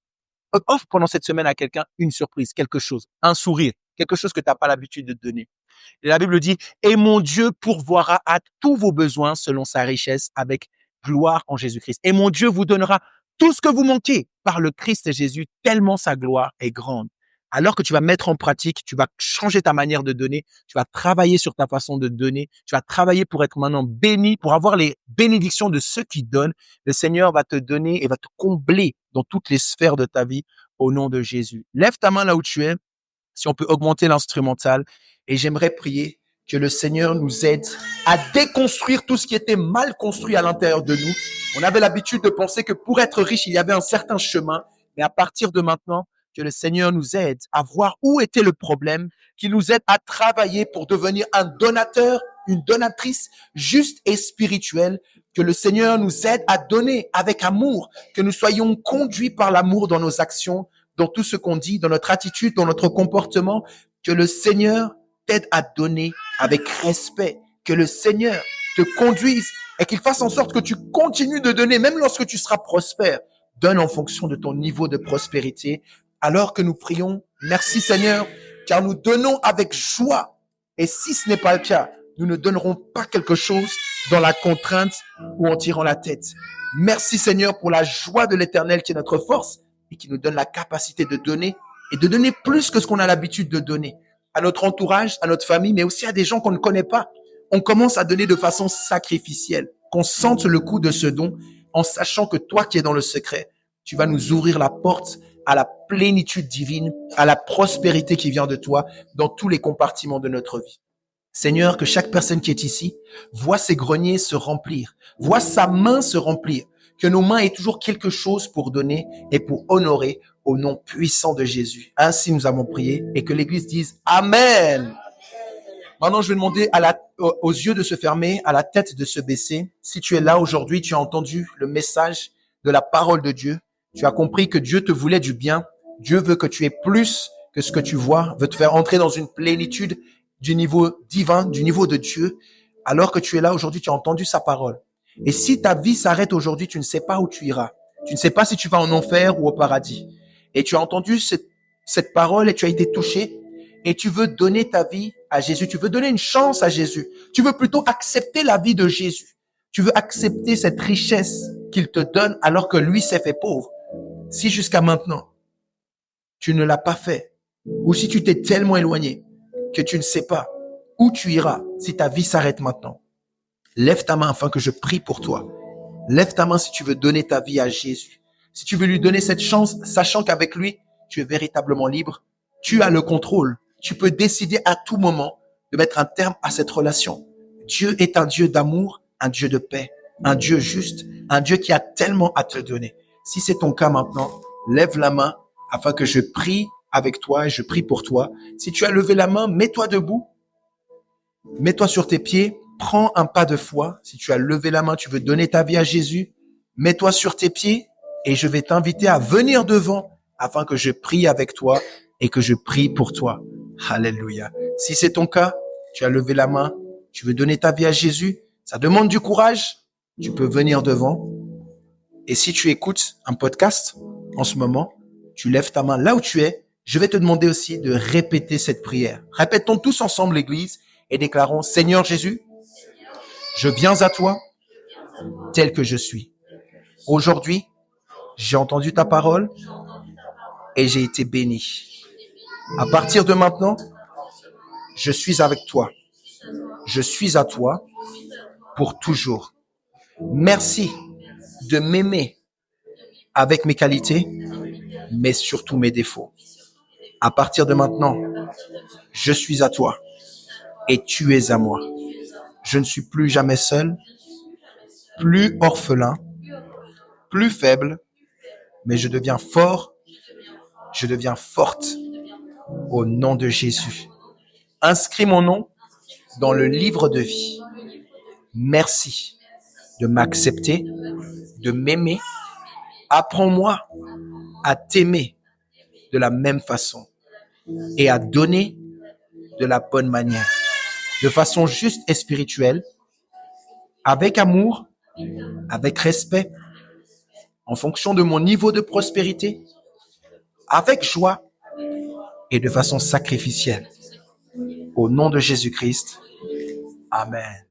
Offre pendant cette semaine à quelqu'un une surprise, quelque chose, un sourire, quelque chose que tu n'as pas l'habitude de donner. Et la Bible dit, et mon Dieu pourvoira à tous vos besoins selon sa richesse avec gloire en Jésus-Christ. Et mon Dieu vous donnera tout ce que vous manquez par le Christ Jésus, tellement sa gloire est grande. Alors que tu vas mettre en pratique, tu vas changer ta manière de donner, tu vas travailler sur ta façon de donner, tu vas travailler pour être maintenant béni, pour avoir les bénédictions de ceux qui donnent. Le Seigneur va te donner et va te combler dans toutes les sphères de ta vie au nom de Jésus. Lève ta main là où tu es, si on peut augmenter l'instrumental. Et j'aimerais prier que le Seigneur nous aide à déconstruire tout ce qui était mal construit à l'intérieur de nous. On avait l'habitude de penser que pour être riche, il y avait un certain chemin. Mais à partir de maintenant, que le Seigneur nous aide à voir où était le problème, qu'il nous aide à travailler pour devenir un donateur, une donatrice juste et spirituelle, que le Seigneur nous aide à donner avec amour, que nous soyons conduits par l'amour dans nos actions, dans tout ce qu'on dit, dans notre attitude, dans notre comportement, que le Seigneur t'aide à donner avec respect, que le Seigneur te conduise et qu'il fasse en sorte que tu continues de donner, même lorsque tu seras prospère. Donne en fonction de ton niveau de prospérité. Alors que nous prions, merci Seigneur, car nous donnons avec joie. Et si ce n'est pas le cas, nous ne donnerons pas quelque chose dans la contrainte ou en tirant la tête. Merci Seigneur pour la joie de l'Éternel qui est notre force et qui nous donne la capacité de donner et de donner plus que ce qu'on a l'habitude de donner à notre entourage, à notre famille, mais aussi à des gens qu'on ne connaît pas. On commence à donner de façon sacrificielle, qu'on sente le coup de ce don en sachant que toi qui es dans le secret, tu vas nous ouvrir la porte à la plénitude divine, à la prospérité qui vient de toi dans tous les compartiments de notre vie. Seigneur, que chaque personne qui est ici voit ses greniers se remplir, voit sa main se remplir, que nos mains aient toujours quelque chose pour donner et pour honorer au nom puissant de Jésus. Ainsi nous avons prié et que l'Église dise Amen. Maintenant, je vais demander aux yeux de se fermer, à la tête de se baisser. Si tu es là aujourd'hui, tu as entendu le message de la parole de Dieu. Tu as compris que Dieu te voulait du bien. Dieu veut que tu aies plus que ce que tu vois, veut te faire entrer dans une plénitude du niveau divin, du niveau de Dieu. Alors que tu es là aujourd'hui, tu as entendu sa parole. Et si ta vie s'arrête aujourd'hui, tu ne sais pas où tu iras. Tu ne sais pas si tu vas en enfer ou au paradis. Et tu as entendu cette parole et tu as été touché. Et tu veux donner ta vie à Jésus. Tu veux donner une chance à Jésus. Tu veux plutôt accepter la vie de Jésus. Tu veux accepter cette richesse qu'il te donne alors que lui s'est fait pauvre. Si jusqu'à maintenant, tu ne l'as pas fait, ou si tu t'es tellement éloigné que tu ne sais pas où tu iras si ta vie s'arrête maintenant, lève ta main afin que je prie pour toi. Lève ta main si tu veux donner ta vie à Jésus. Si tu veux lui donner cette chance, sachant qu'avec lui, tu es véritablement libre. Tu as le contrôle. Tu peux décider à tout moment de mettre un terme à cette relation. Dieu est un Dieu d'amour, un Dieu de paix, un Dieu juste, un Dieu qui a tellement à te donner. Si c'est ton cas maintenant, lève la main afin que je prie avec toi et je prie pour toi. Si tu as levé la main, mets-toi debout. Mets-toi sur tes pieds. Prends un pas de foi. Si tu as levé la main, tu veux donner ta vie à Jésus, mets-toi sur tes pieds et je vais t'inviter à venir devant afin que je prie avec toi et que je prie pour toi. Alléluia. Si c'est ton cas, tu as levé la main, tu veux donner ta vie à Jésus, ça demande du courage, tu peux venir devant. Et si tu écoutes un podcast en ce moment, tu lèves ta main là où tu es. Je vais te demander aussi de répéter cette prière. Répétons tous ensemble l'Église et déclarons, Seigneur Jésus, je viens à toi tel que je suis. Aujourd'hui, j'ai entendu ta parole et j'ai été béni. À partir de maintenant, je suis avec toi. Je suis à toi pour toujours. Merci de m'aimer avec mes qualités, mais surtout mes défauts. À partir de maintenant, je suis à toi et tu es à moi. Je ne suis plus jamais seul, plus orphelin, plus faible, mais je deviens fort, je deviens forte au nom de Jésus. Inscris mon nom dans le livre de vie. Merci de m'accepter, de m'aimer. Apprends-moi à t'aimer de la même façon et à donner de la bonne manière, de façon juste et spirituelle, avec amour, avec respect, en fonction de mon niveau de prospérité, avec joie et de façon sacrificielle. Au nom de Jésus-Christ, Amen.